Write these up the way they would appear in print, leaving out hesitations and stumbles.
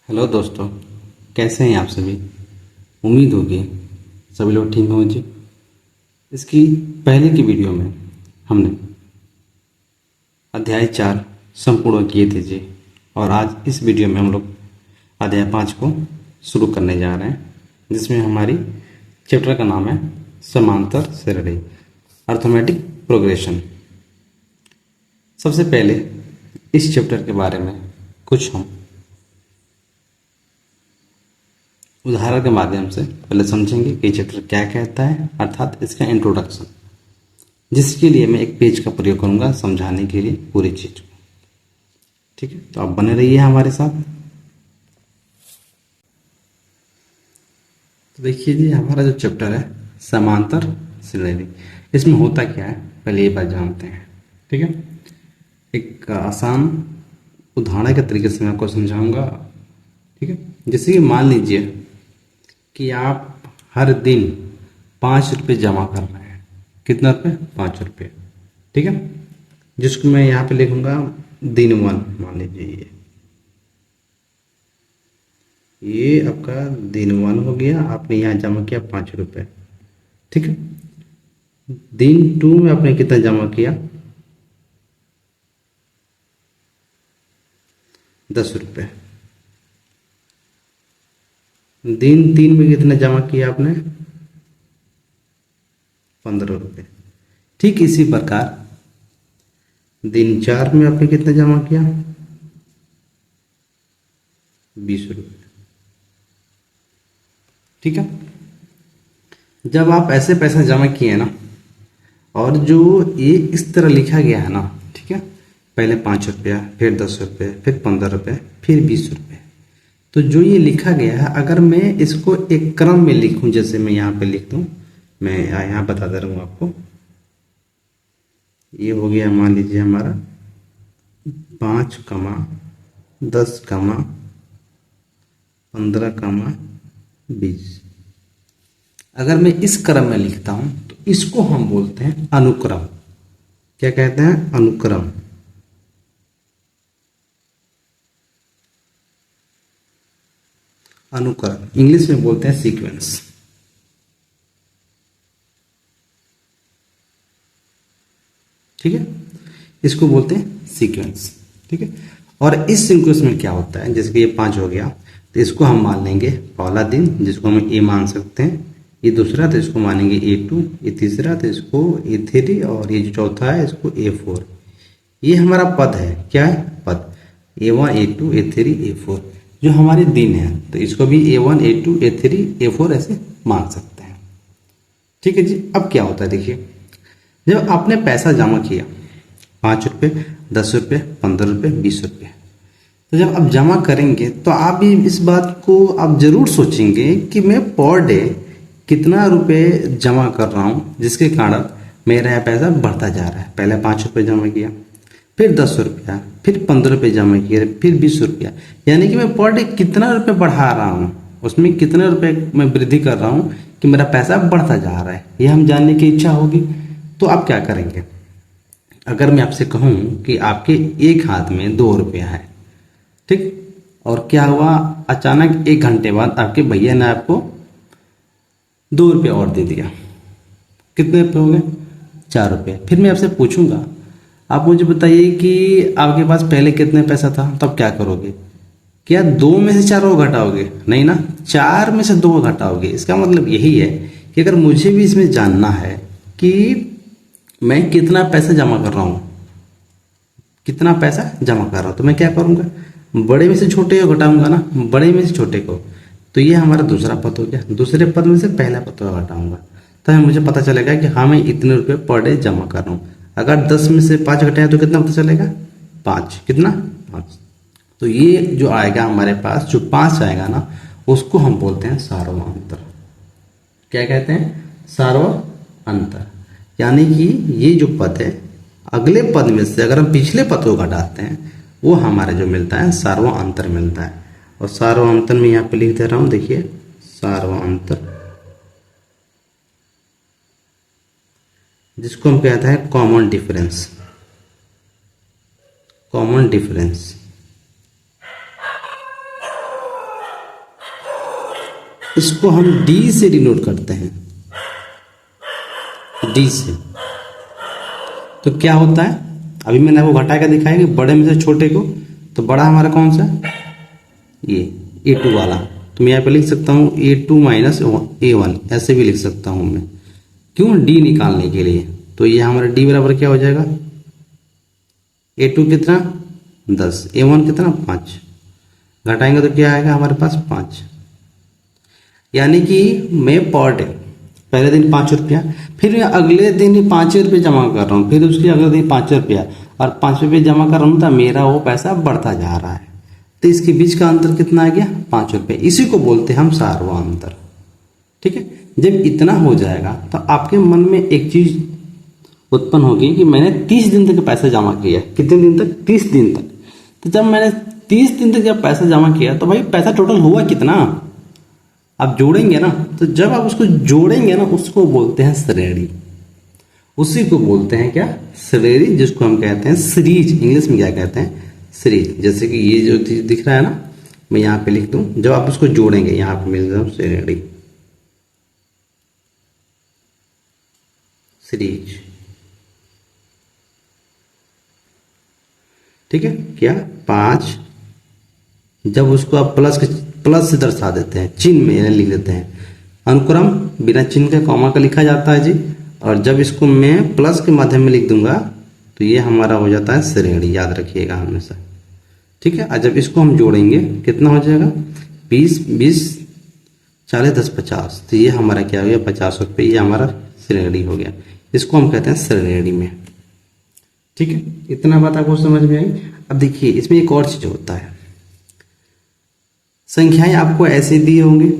Hello दोस्तों, कैसे हैं आप सभी। उम्मीद होगी सभी लोग ठीक होंगे। इसकी पहले की वीडियो में हमने अध्याय 4 संपूर्ण किए थे जी। और आज इस वीडियो में हम लोग अध्याय 5 को शुरू करने जा रहे हैं, जिसमें हमारी चैप्टर का नाम है समांतर श्रेणी, अर्थमेटिक प्रोग्रेशन। सबसे पहले इस चैप्टर के बारे में कुछ हम उदाहरण के माध्यम से पहले समझेंगे कि चैप्टर क्या कहता है, अर्थात इसका इंट्रोडक्शन, जिसके लिए मैं एक पेज का प्रयोग करूंगा समझाने के लिए पूरी चीज को। ठीक है, तो आप बने रहिए हमारे साथ। तो देखिए जी, हमारा जो चैप्टर है समांतर श्रेणी, इसमें होता क्या है पहले ये बात जानते हैं। ठीक है, एक आसान उदाहरण के तरीके से मैं आपको समझाऊंगा। ठीक है, जैसे कि मान लीजिए कि आप हर दिन 5 रुपये जमा कर रहे हैं। कितना रुपये? 5 रुपये। ठीक है, जिसको मैं यहाँ पे लिखूंगा दिन 1। मान लीजिए ये आपका दिन 1 हो गया, आपने यहाँ जमा किया 5 रुपये। ठीक है, दिन 2 में आपने कितना जमा किया? 10 रुपये। दिन 3 में कितना जमा किया आपने? 15 रुपये। ठीक इसी प्रकार दिन 4 में आपने कितना जमा किया? 20 रुपये। ठीक है, जब आप ऐसे पैसा जमा किए ना, और जो ये इस तरह लिखा गया है ना, ठीक है, पहले 5 रुपया, फिर 10 रुपये, फिर 15 रुपये, फिर 20 रुपये, तो जो ये लिखा गया है, अगर मैं इसको एक क्रम में लिखूं, जैसे मैं यहाँ पे लिख दूं, मैं यहाँ बता दे रहा हूँ आपको। ये हो गया मान लीजिए हमारा 5, 10, 15, 20। अगर मैं इस क्रम में लिखता हूं तो इसको हम बोलते हैं अनुक्रम। क्या कहते हैं? अनुक्रम। अनुक्रम इंग्लिश में बोलते हैं सीक्वेंस। ठीक है, इसको बोलते हैं सीक्वेंस। ठीक है, और इस सीक्वेंस में क्या होता है, जैसे कि ये 5 हो गया, तो इसको हम मान लेंगे पहला दिन, जिसको हम ए मान सकते हैं। ये दूसरा, तो इसको मानेंगे A2। ये तीसरा, तो इसको A3। और ये जो चौथा है, इसको A4। ये हमारा पद है। क्या है? पद। A1, A2, A3, A4 जो हमारे दिन है, तो इसको भी A1, A2, A3, A4 ऐसे मान सकते हैं। ठीक है जी, अब क्या होता है देखिए, जब आपने पैसा जमा किया 5 रुपये, 10 रुपये, 15 रुपये, 20 रुपये, तो जब आप जमा करेंगे तो आप भी इस बात को आप जरूर सोचेंगे कि मैं पर डे कितना रुपए जमा कर रहा हूं, जिसके कारण मेरा यह पैसा बढ़ता जा रहा है। पहले 5 रुपये जमा किया, फिर 10 रुपया, फिर 15 रुपये जमा किए, फिर 20 रुपया, यानी कि मैं पर डे कितना रुपये बढ़ा रहा हूँ, उसमें कितने रुपए मैं वृद्धि कर रहा हूँ कि मेरा पैसा बढ़ता जा रहा है। ये हम जानने की इच्छा होगी। तो आप क्या करेंगे? अगर मैं आपसे कहूं कि आपके एक हाथ में 2 रुपया है, ठीक, और क्या हुआ, अचानक 1 घंटे बाद आपके भैया ने आपको 2 रुपया और दे दिया। कितने रुपये हो गए? 4 रुपये। फिर मैं आपसे पूछूंगा, आप मुझे बताइए कि आपके पास पहले कितने पैसा था, तब क्या करोगे? क्या 2 में से 4 और घटाओगे? नहीं ना, 4 में से 2 घटाओगे। इसका मतलब यही है कि अगर मुझे भी इसमें जानना है कि मैं कितना पैसा जमा कर रहा हूं, कितना पैसा जमा कर रहा हूं, तो मैं क्या करूंगा? बड़े में से छोटे को घटाऊंगा ना, बड़े में से छोटे को। तो ये हमारा दूसरा पद हो गया। दूसरे पद में से पहला पद को घटाऊंगा, तब मुझे पता चलेगा कि हाँ मैं इतने रुपए पर डे जमा कर रहा हूँ। अगर 10 में से 5 घटाए तो कितना पता चलेगा? 5। कितना? 5। तो ये जो आएगा हमारे पास, जो 5 आएगा ना, उसको हम बोलते हैं सार्वअंतर। क्या कहते हैं? सार्वअंतर। यानी कि ये जो पद है, अगले पद में से अगर हम पिछले पद को घटाते हैं, वो हमारे जो मिलता है सार्वअंतर मिलता है। और सार्वअंतर में यहाँ पे लिख दे रहा हूं, देखिए सार्वअंतर, जिसको हम कहते हैं कॉमन डिफरेंस। कॉमन डिफरेंस इसको हम डी से डिनोट करते हैं, डी से। तो क्या होता है, अभी मैंने आपको घटा के दिखाया कि बड़े में से छोटे को, तो बड़ा हमारा कौन सा, ये A2 वाला। तो मैं यहाँ पे लिख सकता हूँ A2 माइनस A1, ऐसे भी लिख सकता हूँ मैं, क्यों, डी निकालने के लिए। तो ये हमारा डी बराबर क्या हो जाएगा, A2 कितना 10, A1 कितना 5, घटाएंगे तो क्या आएगा हमारे पास 5। यानी कि मैं पर डे पहले दिन 5 रुपया, फिर मैं अगले दिन ही 5 रुपये जमा कर रहा हूँ, फिर उसके अगले दिन 5 रुपया, और 5 रुपये जमा कर रहा हूँ, तो मेरा वो पैसा बढ़ता जा रहा है। तो इसके बीच का अंतर कितना आ गया, 5 रुपये। इसी को बोलते हैं हम सारवा अंतर। ठीक है, जब इतना हो जाएगा तो आपके मन में एक चीज उत्पन्न होगी कि मैंने 30 दिन तक पैसा जमा किया। कितने दिन तक, 30 दिन तक। तो जब मैंने 30 दिन तक जब पैसा जमा किया तो भाई पैसा टोटल हुआ कितना, आप जोड़ेंगे ना। तो जब आप उसको जोड़ेंगे ना, उसको बोलते हैं श्रेणी। उसी को बोलते हैं क्या, श्रेणी, जिसको हम कहते हैं सीरीज। इंग्लिश में क्या कहते हैं, सीरीज। जैसे कि ये जो दिख रहा है ना, मैं यहाँ पे लिख दूं, जब आप उसको जोड़ेंगे यहाँ पे मिल जाए श्रेणी, सीरीज। ठीक है, क्या 5, जब उसको आप प्लस से दर्शा देते हैं, चिन्ह में लिख देते हैं, अनुक्रम बिना चिन्ह के कॉमा का लिखा जाता है जी। और जब इसको मैं प्लस के माध्यम में लिख दूंगा तो ये हमारा हो जाता है श्रेणी, याद रखिएगा हमेशा। ठीक है, और जब इसको हम जोड़ेंगे कितना हो जाएगा, 20 20 40 10 50, तो ये हमारा क्या हो गया 50 रुपये, ये हमारा श्रेणी हो गया। इसको हम कहते हैं श्रेणी में। ठीक है, इतना बात आपको समझ में आई। अब देखिए इसमें एक और चीज होता है, संख्याएं आपको ऐसे दी होंगी,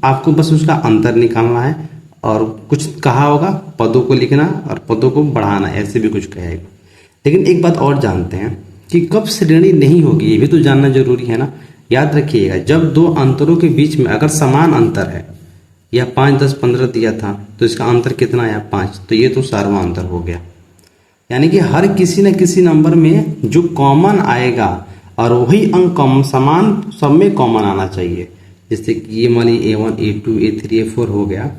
आपको बस उसका अंतर निकालना है, और कुछ कहा होगा पदों को लिखना और पदों को बढ़ाना, ऐसे भी कुछ कहेगा। लेकिन एक बात और जानते हैं कि कब श्रेणी नहीं होगी, ये भी तो जानना जरूरी है ना। याद रखिएगा, जब दो अंतरों के बीच में अगर समान अंतर है, या 5 10 15 दिया था तो इसका अंतर कितना आया 5, तो ये तो सार्वा अंतर हो गया। यानी कि हर किसी न किसी नंबर में जो कॉमन आएगा, और वही अंक समान सब में कॉमन आना चाहिए। जैसे कि ये मान ली A1 A2 A3 A4 हो गया,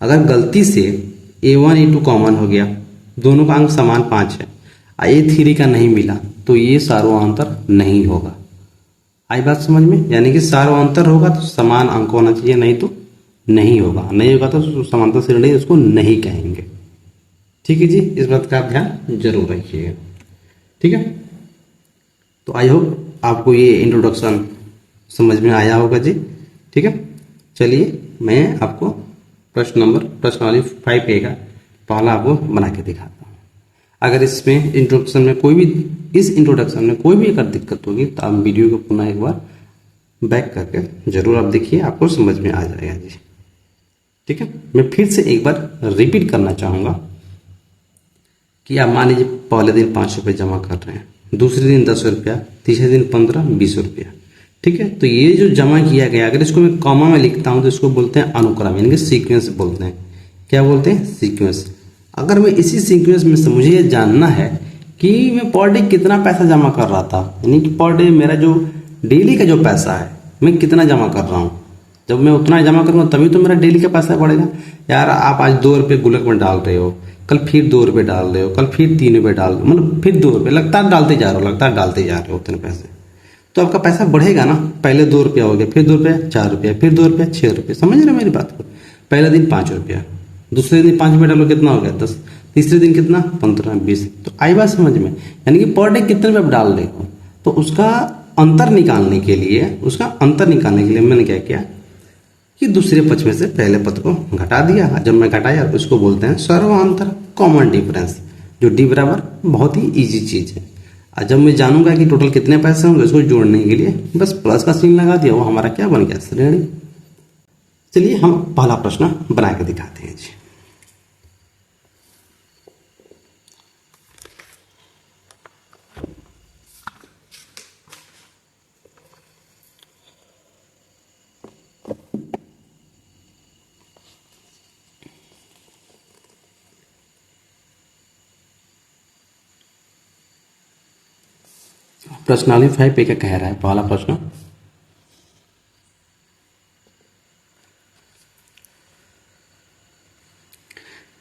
अगर गलती से A1 A2 कॉमन हो गया, दोनों का अंक समान 5 है, A3 का नहीं मिला, तो ये सार्वअंतर नहीं होगा। आई बात समझ में। यानी कि सार्वअंतर होगा तो समान अंक होना चाहिए, नहीं तो नहीं होगा। नहीं होगा तो समांतर श्रेणी उसको नहीं कहेंगे। ठीक है जी, इस बात का ध्यान जरूर रखिएगा। ठीक है, तो आई होप आपको ये इंट्रोडक्शन समझ में आया होगा जी। ठीक है, चलिए मैं आपको प्रश्नावली 5A का पहला आपको बना के दिखाता हूँ। अगर इसमें इंट्रोडक्शन में कोई भी, इस इंट्रोडक्शन में कोई भी अगर दिक्कत होगी तो आप वीडियो को पुनः एक बार बैक करके जरूर आप देखिए, आपको समझ में आ जाएगा जी। ठीक है, मैं फिर से एक बार रिपीट करना चाहूँगा कि आप मान लीजिए पहले दिन 5 रुपये जमा कर रहे हैं, दूसरे दिन 10 रुपया, तीसरे दिन 15 20 रुपया। ठीक है, तो ये जो जमा किया गया, अगर इसको मैं कॉमा में लिखता हूं तो इसको बोलते हैं अनुक्रम, यानी कि सीक्वेंस बोलते हैं। क्या बोलते हैं, सीक्वेंस। अगर मैं इसी सीक्वेंस में से मुझे ये जानना है कि मैं पर डे कितना पैसा जमा कर रहा था, यानी कि पर डे मेरा जो डेली का जो पैसा है मैं कितना जमा कर रहा हूँ, जब मैं उतना जमा करूँगा तभी तो मेरा डेली का पैसा बढ़ेगा। यार आप आज 2 रुपये गुल्लक में डाल रहे हो, कल फिर 2 रुपये डाल रहे हो, कल फिर 3 रुपये डाल रहे हो, मतलब फिर 2 रुपये, लगातार डालते जा रहे हो उतने पैसे, तो आपका पैसा बढ़ेगा ना। पहले 2 रुपया हो गया, फिर 2 रुपया 4 रुपया, फिर 2 रुपया 6 रुपये। समझ रहे मेरी बात को। पहले दिन 5 रुपया, दूसरे दिन 5 रुपये डालो, कितना हो गया 10, तीसरे दिन कितना 15 20। तो आई बात समझ में। यानी कि पर डे कितने रुपये आप डाल रहे हो, तो उसका अंतर निकालने के लिए मैंने क्या किया कि दूसरे पक्ष में से पहले पद को घटा दिया। जब मैं घटाया उसको बोलते हैं सर्वांतर, कॉमन डिफरेंस, जो डी बराबर बहुत ही इजी चीज है। और जब मैं जानूंगा कि टोटल कितने पैसे होंगे, उसको जोड़ने के लिए बस प्लस का चिन्ह लगा दिया, वो हमारा क्या बन गया, श्रेणी। चलिए हम पहला प्रश्न बना के दिखाते हैं जी। प्रश्नावली 5A का कह रहा है पहला प्रश्न,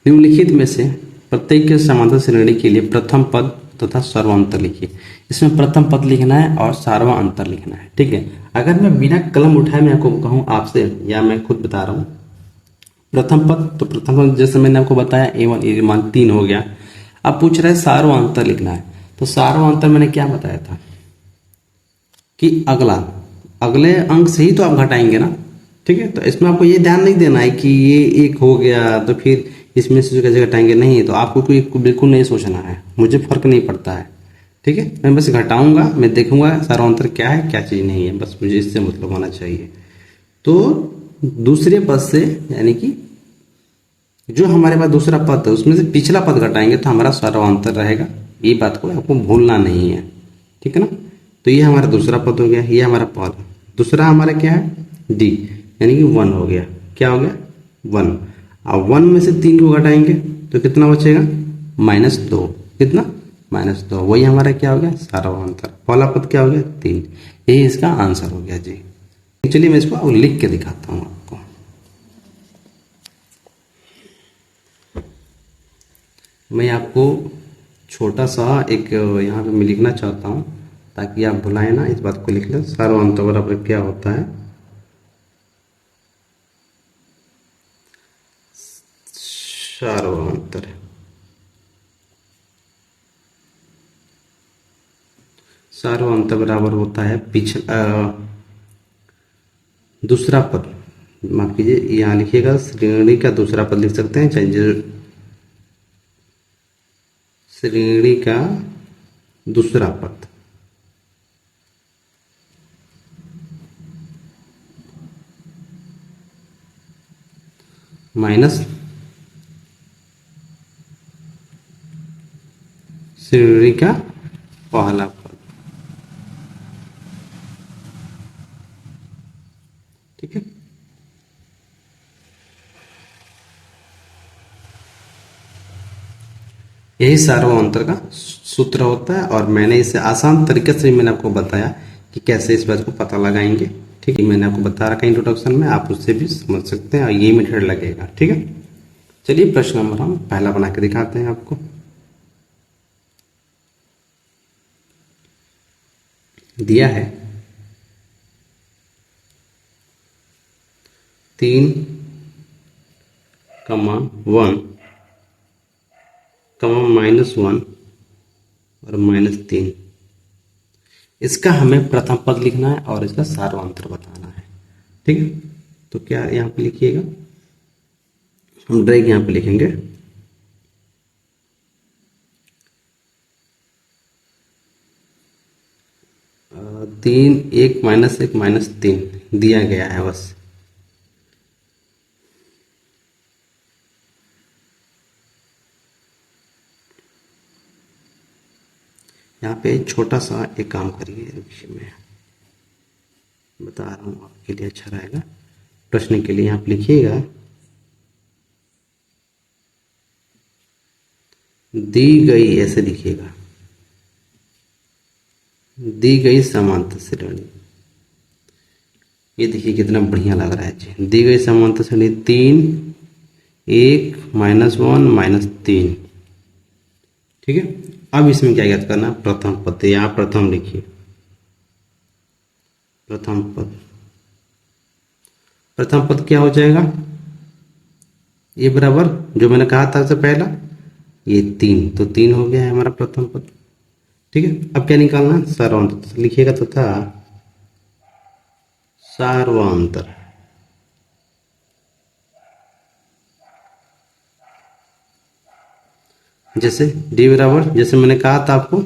निम्नलिखित में से प्रत्येक के समांतर श्रेणी के लिए प्रथम पद तथा सर्वांतर लिखिए। इसमें प्रथम पद लिखना है और सर्वांतर लिखना है। ठीक है, अगर मैं बिना कलम उठाए मैं आपको कहूँ आपसे, या मैं खुद बता रहा हूँ प्रथम पद, तो प्रथम पद जैसे मैंने आपको बताया A1 ये मान 3 हो गया। अब पूछ रहा है सर्वांतर लिखना है, तो सर्वांतर मैंने क्या बताया था कि अगले अंक से ही तो आप घटाएंगे ना। ठीक है, तो इसमें आपको ये ध्यान नहीं देना है कि ये 1 हो गया तो फिर इसमें से कैसे घटाएंगे, नहीं, तो आपको कोई बिल्कुल नहीं सोचना है, मुझे फर्क नहीं पड़ता है। ठीक है, मैं बस घटाऊंगा, मैं देखूंगा सर्वांतर क्या है क्या चीज़ नहीं है, बस मुझे इससे मतलब होना चाहिए। तो दूसरे पद से, यानी कि जो हमारे पास दूसरा पद है उसमें से पिछला पद घटाएंगे तो हमारा सर्वांतर रहेगा। ये बात को आपको भूलना नहीं है। ठीक है ना, तो ये हमारा दूसरा पद हो गया, ये हमारा पद। दूसरा हमारा क्या है, डी, यानी कि 1 हो गया। क्या हो गया, 1। अब 1 में से 3 को घटाएंगे तो कितना बचेगा, -2। कितना, -2। वही हमारा क्या हो गया, सर्वांतर। पहला पद क्या हो गया, 3। यही इसका आंसर हो गया जी। चलिए मैं इसको लिख के दिखाता हूँ आपको। मैं आपको छोटा सा एक यहाँ पे मैं लिखना चाहता हूँ ताकि आप भुलाएं ना, इस बात को लिख लें। सर्वांतर बराबर क्या होता है, सर्वांतर सर्वांतर बराबर होता है दूसरा पद, माफ कीजिए, यहाँ लिखिएगा श्रेणी का दूसरा पद लिख सकते हैं, चाहे श्रेणी का दूसरा पद माइनस श्रेणी का पहला पद। ठीक है, यही सर्वांतर का सूत्र होता है, और मैंने इसे आसान तरीके से मैंने आपको बताया कि कैसे इस बात को पता लगाएंगे। ठीक है, मैंने आपको बता रखा इंट्रोडक्शन में, आप उससे भी समझ सकते हैं और यही मेथड लगेगा। ठीक है, चलिए प्रश्न नंबर हम पहला बना के दिखाते हैं आपको। दिया है 3, 1, -1 और -3। इसका हमें प्रथम पद लिखना है और इसका सर्वांतर बताना है। ठीक है, तो क्या यहाँ पे लिखिएगा, हम डायरेक्ट यहाँ पे लिखेंगे 3, 1 -1 -3 दिया गया है बस। यहाँ पे छोटा सा एक काम करिए, मैं बता रहा हूँ आपके लिए अच्छा रहेगा। प्रश्न के लिए यहाँ पे लिखिएगा दी गई, ऐसे लिखिएगा, दी गई समांतर श्रेणी। ये देखिए कितना बढ़िया लग रहा है जी। दी गई समांतर श्रेणी 3, 1 -1 -3। ठीक है, अब इसमें क्या याद करना, प्रथम पद, यहाँ प्रथम लिखिए, प्रथम पद। प्रथम पद क्या हो जाएगा, ये बराबर जो मैंने कहा था सबसे पहला, ये 3, तो 3 हो गया है हमारा प्रथम पद। ठीक है, अब क्या निकालना, सर्वांतर लिखिएगा तथा सर्वांतर। जैसे डी बराबर, जैसे मैंने कहा था आपको,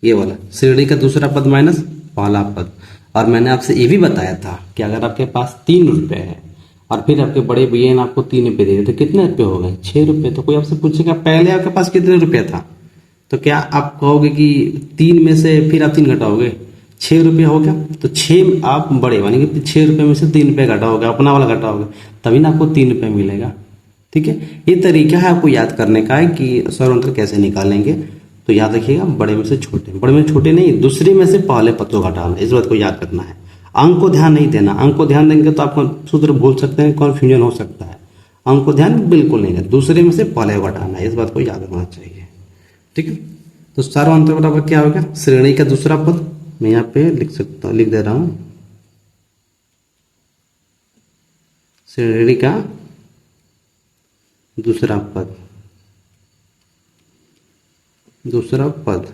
ये वाला श्रेणी का दूसरा पद माइनस पहला पद। और मैंने आपसे ये भी बताया था कि अगर आपके पास 3 रुपए है और फिर आपके बड़े भैया ने आपको 3 रुपए दे दिए तो कितने रुपए हो गए, 6 रुपए। तो कोई आपसे पूछेगा पहले आपके पास कितने रुपए था, तो क्या आप कहोगे कि 3 में से फिर आप 3 घटाओगे, 6 रुपये हो गया, तो 6 आप बड़े यानी कि 6 रुपये में से 3 रुपये घटाओगे, अपना वाला घटाओगे, तभी ना आपको 3 रुपये मिलेगा। ठीक है, ये तरीका है आपको याद करने का है कि सर्वांतर कैसे निकालेंगे। तो याद रखिएगा, बड़े में से छोटे, बड़े में छोटे नहीं, दूसरे में से पहले पद को घटाना, इस बात को याद रखना है। अंक को ध्यान नहीं देना, अंक को ध्यान देंगे तो आपको सूत्र भूल सकते हैं, कन्फ्यूजन हो सकता है। अंक को ध्यान बिल्कुल नहीं है, दूसरे में से पहले को हटाना है, इस बात को याद रखना चाहिए। ठीक है, तो सार्वंतर बराबर क्या होगा, श्रेणी का दूसरा पद, मैं यहाँ पे लिख सकता हूँ, लिख दे रहा हूं, श्रेणी का दूसरा पद, दूसरा पद,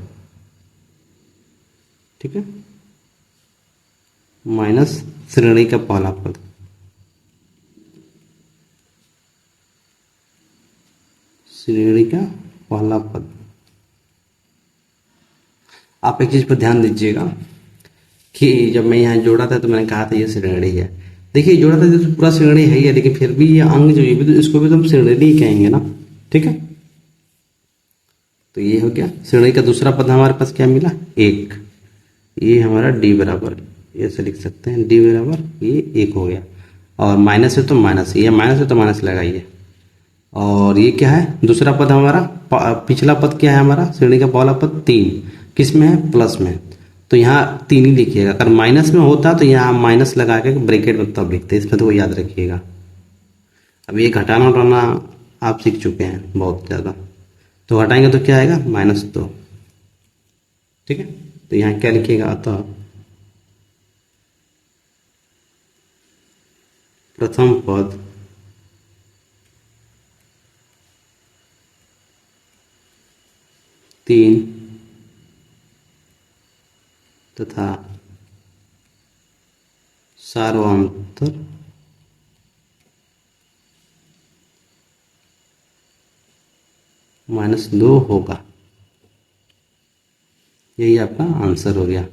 ठीक है, माइनस श्रेणी का पहला पद। श्रेणी का पहला पद। आप एक चीज पर ध्यान दीजिएगा कि जब मैं यहाँ जोड़ा था तो मैंने कहा था ये श्रेणी है। देखिए जोड़ा था तो पूरा श्रेणी है ही है, लेकिन फिर भी ये अंग जो ये भी तो इसको भी तो हम श्रेणी ही कहेंगे ना। ठीक है, तो ये हो गया श्रेणी का दूसरा पद। हमारे पास क्या मिला, एक। ये हमारा डी बराबर, ऐसे लिख सकते हैं डी बराबर ये एक हो गया, और माइनस है तो माइनस, ये माइनस है तो माइनस लगाइए। और ये क्या है, दूसरा पद हमारा, पिछला पद क्या है हमारा, श्रेणी का पहला पद तीन, किस में है, प्लस में, तो यहाँ तीन ही लिखिएगा। अगर माइनस में होता तो यहाँ माइनस लगा के ब्रैकेट में तब लिखते, इसमें तो वो याद रखिएगा। अब ये घटाना उठाना आप सीख चुके हैं बहुत ज़्यादा, तो घटाएंगे तो क्या आएगा, -2। ठीक है, तो यहाँ क्या लिखिएगा, अतः प्रथम पद तीन तथा सार्वंतर -2 होगा। यही आपका आंसर हो गया।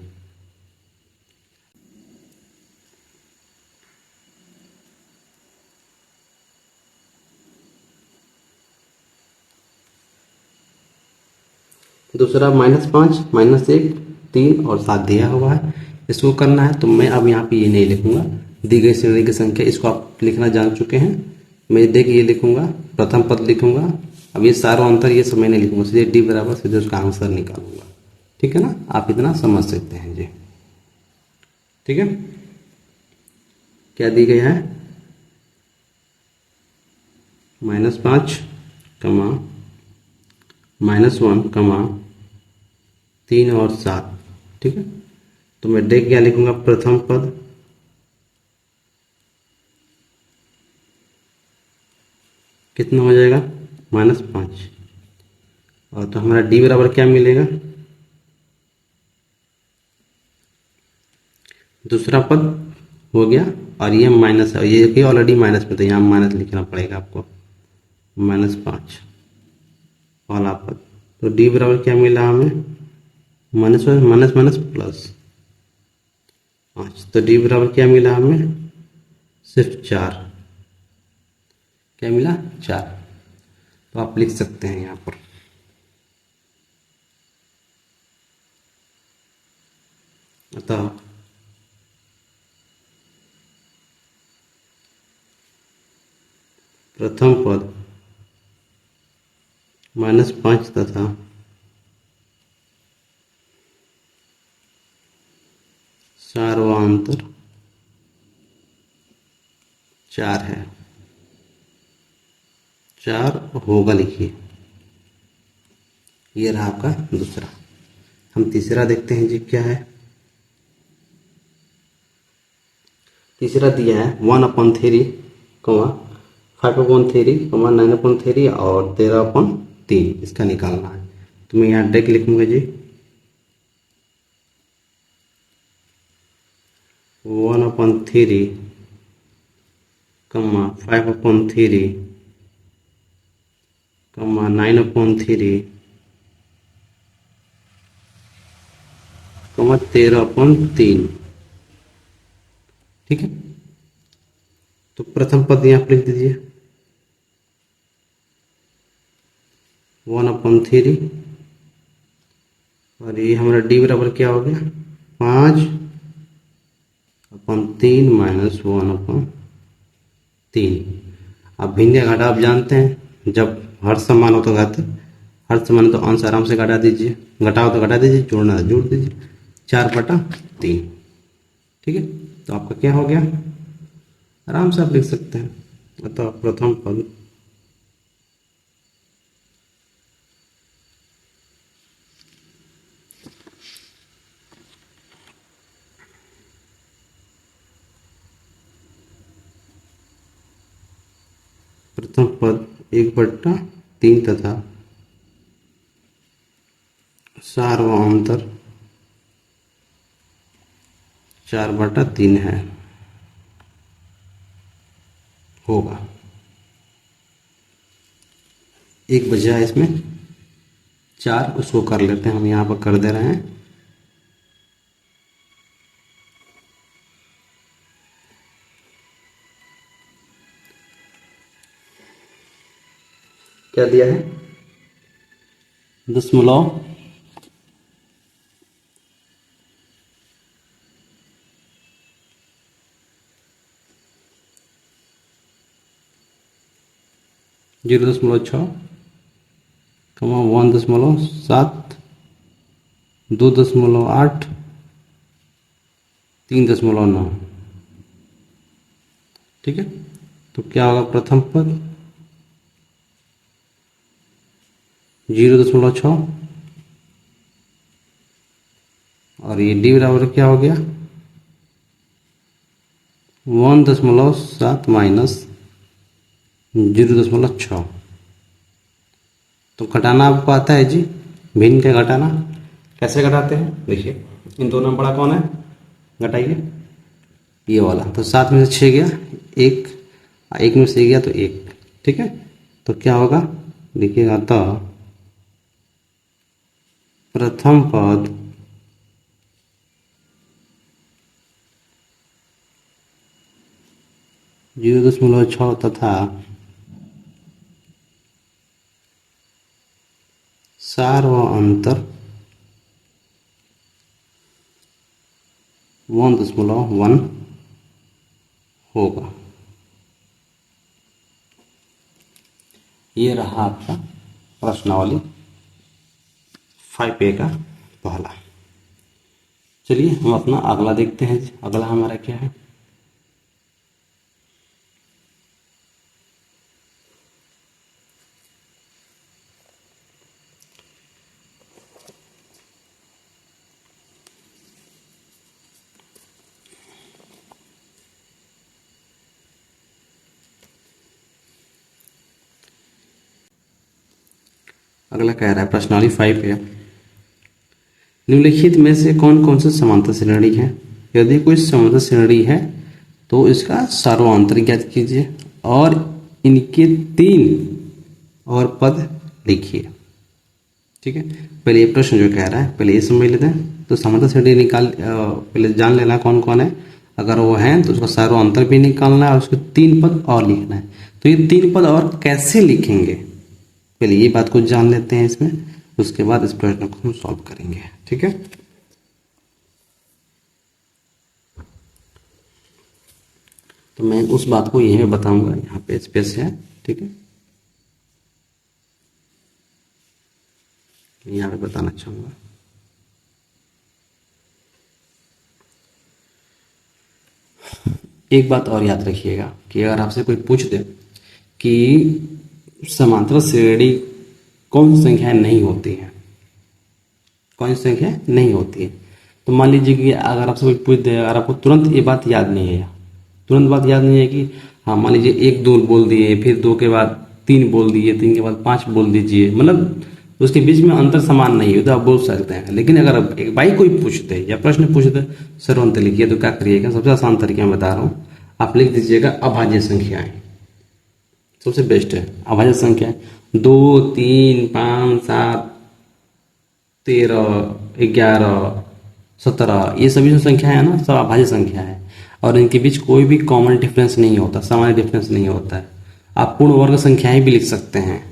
दूसरा -5, -1, 3 और 7 दिया हुआ है, इसको करना है। तो मैं अब यहाँ पे ये नहीं लिखूंगा, दी गई श्रेणी की संख्या, इसको आप लिखना जान चुके हैं। मैं देख ये लिखूंगा, प्रथम पद लिखूंगा। अब ये सार्वंतर ये सब मैं नहीं लिखूंगा, सीधे डी बराबर सीधे उसका आंसर निकालूंगा। ठीक है ना, आप इतना समझ सकते हैं जी। ठीक है, क्या दी गई है, -5, -1, 3 और 7। ठीक है, तो मैं देख क्या लिखूंगा, प्रथम पद कितना हो जाएगा, -5, और तो हमारा डी बराबर क्या मिलेगा, दूसरा पद हो गया, और ये माइनस है, ये ऑलरेडी माइनस में, तो यहाँ माइनस लिखना पड़ेगा आपको, -5 पहला पद। तो डी बराबर क्या मिला हमें, माइनस माइनस प्लस 5, तो डी बराबर क्या मिला हमें, सिर्फ 4। क्या मिला, 4। तो आप लिख सकते हैं यहाँ पर, अतः प्रथम पद -5 तथा सार्वंतर 4 है, 4 होगा, लिखिए। ये रहा आपका दूसरा। हम तीसरा देखते हैं जी, क्या है। तीसरा दिया है 1/3, 5/3, 9/3 और 13/3, इसका निकालना है। तो मैं यहाँ डायरेक्ट लिखूंगा जी, 1/3, 5/3, 9/3, 13/3। ठीक है, तो प्रथम पद यहाँ पर लिख दीजिए 1/3, और ये हमारा डी बराबर क्या हो गया, 5/3 -1/3। अब भिन्न घटा आप जानते हैं, जब हर समान हो तो घाते, हर समान तो अंश आराम से घटा दीजिए, घटाओ तो घटा दीजिए, जोड़ना तो जोड़ दीजिए, 4/3। ठीक है, तो आपका क्या हो गया, आराम से आप लिख सकते हैं। अतः प्रथम पद प्रथम पद 1/3 तथा सार्वअंतर 4/3 है होगा। एक बजाय इसमें 4 उसको कर लेते हैं, हम यहाँ पर कर दे रहे हैं। क्या दिया है? 0.0 0.6, 1.7, 2.8, 3.9। ठीक है, तो क्या होगा? प्रथम पद 0.6 और ये डी बराबर क्या हो गया? 1.7 माइनस 0.6। तो घटाना आपको आता है जी, भिन्न का घटाना कैसे घटाते हैं? देखिए, इन दोनों में बड़ा कौन है? घटाइए, ये वाला। तो 7 में से 6 गया, एक में से गया तो 1। ठीक है, तो क्या होगा? देखिएगा, तो प्रथम पद 0.6 तथा सार्वअंतर 1.1 होगा। ये रहा आपका प्रश्नावली 5A का पहला। चलिए हम अपना अगला देखते हैं। अगला हमारा क्या है? अगला कह रहा है प्रश्नावली 5A, निम्नलिखित में से कौन कौन से समांतर श्रेणी है? यदि कोई समांतर श्रेणी है तो इसका सार्वअंतर ज्ञात कीजिए और इनके 3 और पद लिखिए। ठीक है, पहले ये प्रश्न जो कह रहा है पहले ये समझ लेते हैं। तो समांतर श्रेणी पहले जान लेना कौन कौन है। अगर वो है तो उसका सार्वअंतर भी निकालना है और उसके 3 पद और लिखना है। तो ये 3 पद और कैसे लिखेंगे, पहले ये बात को जान लेते हैं इसमें, उसके बाद इस प्रश्न को हम सॉल्व करेंगे। ठीक है, तो मैं उस बात को यहीं पे बताऊंगा, यहाँ पे स्पेस है। ठीक है, यहाँ पे बताना चाहूंगा। एक बात और याद रखिएगा कि अगर आपसे कोई पूछ दे कि समांतर श्रेणी कौन सी संख्या नहीं होती है, कौन सी संख्या नहीं होती है, तो मान लीजिए कि अगर आपसे कोई पूछ दे, अगर आपको तुरंत ये बात याद नहीं है, तुरंत बात याद नहीं है कि हाँ मान लीजिए 1 2 बोल दिए, फिर 2 के बाद 3 बोल दिए, 3 के बाद 5 बोल दीजिए, मतलब उसके बीच में अंतर समान नहीं है तो आप बोल सकते हैं। लेकिन अगर एक भाई कोई पूछ दे या प्रश्न पूछ दे सर्वअंतर लिखिए, तो क्या करिएगा? सबसे आसान तरीके मैं बता रहा हूँ, आप लिख दीजिएगा अभाज्य संख्याएं। सबसे बेस्ट है अभाज्य संख्या। 2 3 5 7 13 11 17, ये सभी जो संख्या है ना, सब अभाज्य संख्या है और इनके बीच कोई भी कॉमन डिफरेंस नहीं होता, सामान्य डिफरेंस नहीं होता है। आप पूर्ण वर्ग संख्याएं भी लिख सकते हैं,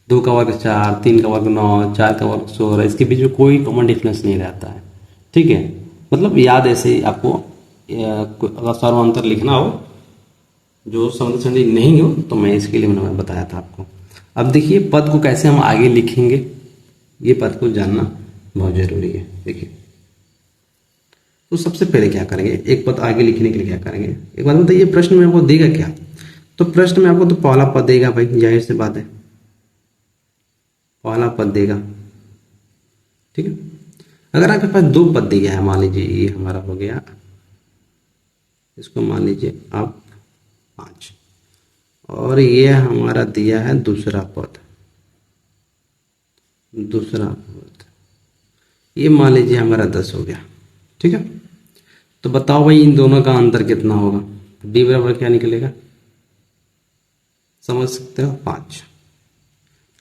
2 का वर्ग 4, 3 का वर्ग 9, 4 का वर्ग 16, इसके बीच में कोई कॉमन डिफरेंस नहीं रहता है। ठीक है, मतलब याद ऐसे ही आपको, अगर सार्वअंतर लिखना हो जो समांतर श्रेणी नहीं हो तो मैं इसके लिए मैंने बताया था आपको। अब देखिए पद को कैसे हम आगे लिखेंगे, ये पद को जानना बहुत जरूरी है। देखिए, तो सबसे पहले क्या करेंगे, एक पद आगे लिखने के लिए क्या करेंगे, एक बात बताइए प्रश्न में आपको देगा क्या? तो प्रश्न में आपको तो पहला पद देगा भाई, जाहिर सी बात है, पहला पद देगा। ठीक है, अगर आपके पास दो पद दिया है, मान लीजिए ये हमारा हो गया, इसको मान लीजिए आप 5, और ये हमारा दिया है दूसरा पद, ये मान लीजिए हमारा 10 हो गया। ठीक है, तो बताओ भाई इन दोनों का अंतर कितना होगा? डी बराबर क्या निकलेगा, समझ सकते हो, 5।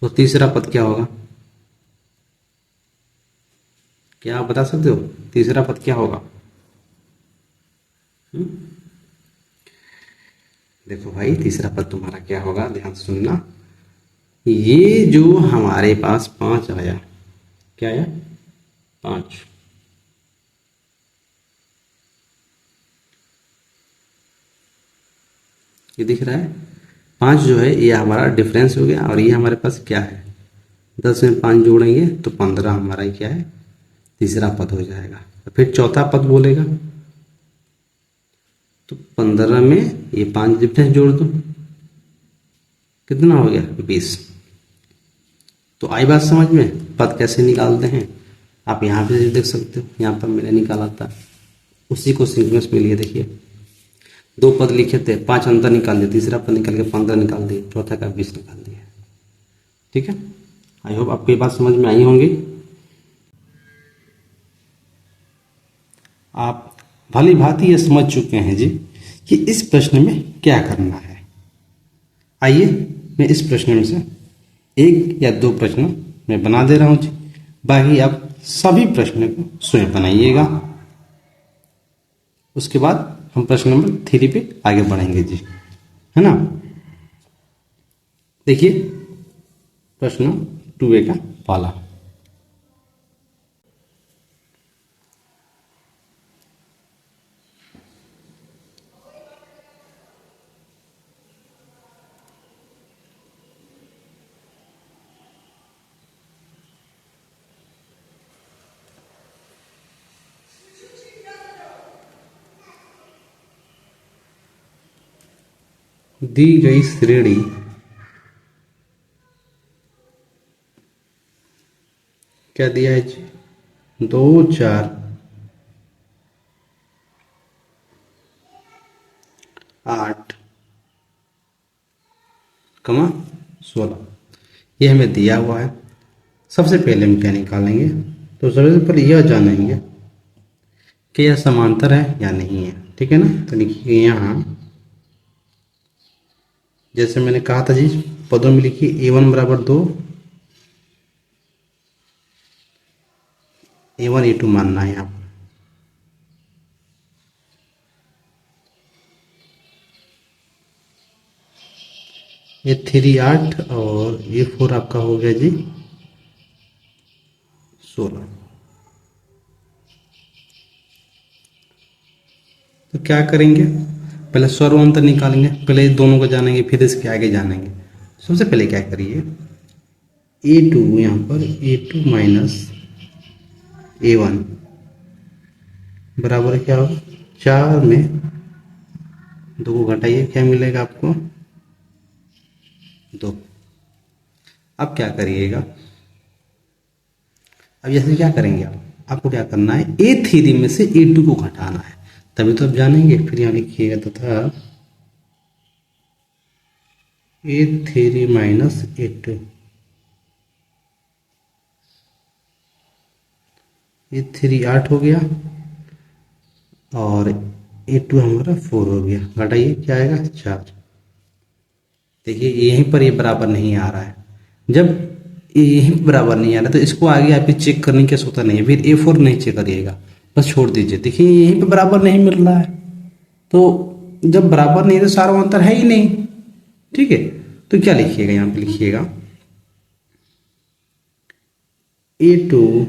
तो तीसरा पद क्या होगा, क्या आप बता सकते हो तीसरा पद क्या होगा? देखो भाई तीसरा पद तुम्हारा क्या होगा, ध्यान से सुनना। ये जो हमारे पास 5 आया, क्या आया, 5, ये दिख रहा है 5 जो है ये हमारा डिफरेंस हो गया, और ये हमारे पास क्या है, 10 में 5 जोड़ेंगे तो 15 हमारा क्या है, तीसरा पद हो जाएगा। तो फिर चौथा पद बोलेगा, तो 15 में ये 5 डिफरेंस जोड़ दो, कितना हो गया, 20। तो आई बात समझ में, पद कैसे निकालते हैं आप यहाँ पे देख सकते हो, यहाँ पर मैंने निकाला था, उसी को सीक्वेंस में लिए। देखिए 2 पद लिखे थे, 5 अंतर निकाल दिए, तीसरा पद निकाल के 15 निकाल दिए, चौथा का 20 निकाल दिया। ठीक है, आई होप आपको ये बात समझ में आई होंगी। आप भली भांति ये समझ चुके हैं जी कि इस प्रश्न में क्या करना है। आइए मैं इस प्रश्न में से 1 या 2 प्रश्न मैं बना दे रहा हूं जी, बाकी आप सभी प्रश्न को स्वयं बनाइएगा। उसके बाद हम प्रश्न नंबर 3 पे आगे बढ़ेंगे जी, है ना। देखिए प्रश्न 2A का पहला, दी गई श्रेणी क्या दिया है जी, 2, 4, 8, 16 ये हमें दिया हुआ है। सबसे पहले हम क्या निकालेंगे, तो सबसे पहले यह जानेंगे कि यह समांतर है या नहीं है। ठीक है ना, तो लिखिए यहाँ, जैसे मैंने कहा था जी, पदों में लिखिए A1 बराबर 2, A1 A2 मानना है यहाँ पर। ये 3 8 और ये 4 आपका हो गया जी 16। तो क्या करेंगे, पहले सर्वांतर निकालेंगे, पहले इस दोनों को जानेंगे फिर इसके आगे जानेंगे। सबसे पहले क्या करिए, A2 यहाँ पर A2 माइनस A1 बराबर क्या होगा, 4 में 2 को घटाइए, क्या मिलेगा आपको, 2। अब क्या करिएगा, अब जैसे क्या करेंगे आपको क्या करना है, A3 में से A2 को घटाना है, तभी तो आप जानेंगे। फिर यहाँ लिखिएगा तथा A3 माइनस A2, A3 8 हो गया और A2 हमारा 4 हो गया, घटाइए क्या आएगा, 4। देखिए यहीं पर ये बराबर नहीं आ रहा है, जब यहीं पर बराबर नहीं आ रहा तो इसको आगे आप चेक करने की सोता नहीं है, फिर A4 नहीं चेक करिएगा, बस छोड़ दीजिए। देखिए यहीं पे बराबर नहीं मिल रहा है, तो जब बराबर नहीं तो सारा अंतर है ही नहीं। ठीक है, तो क्या लिखिएगा, यहाँ पे लिखिएगा A2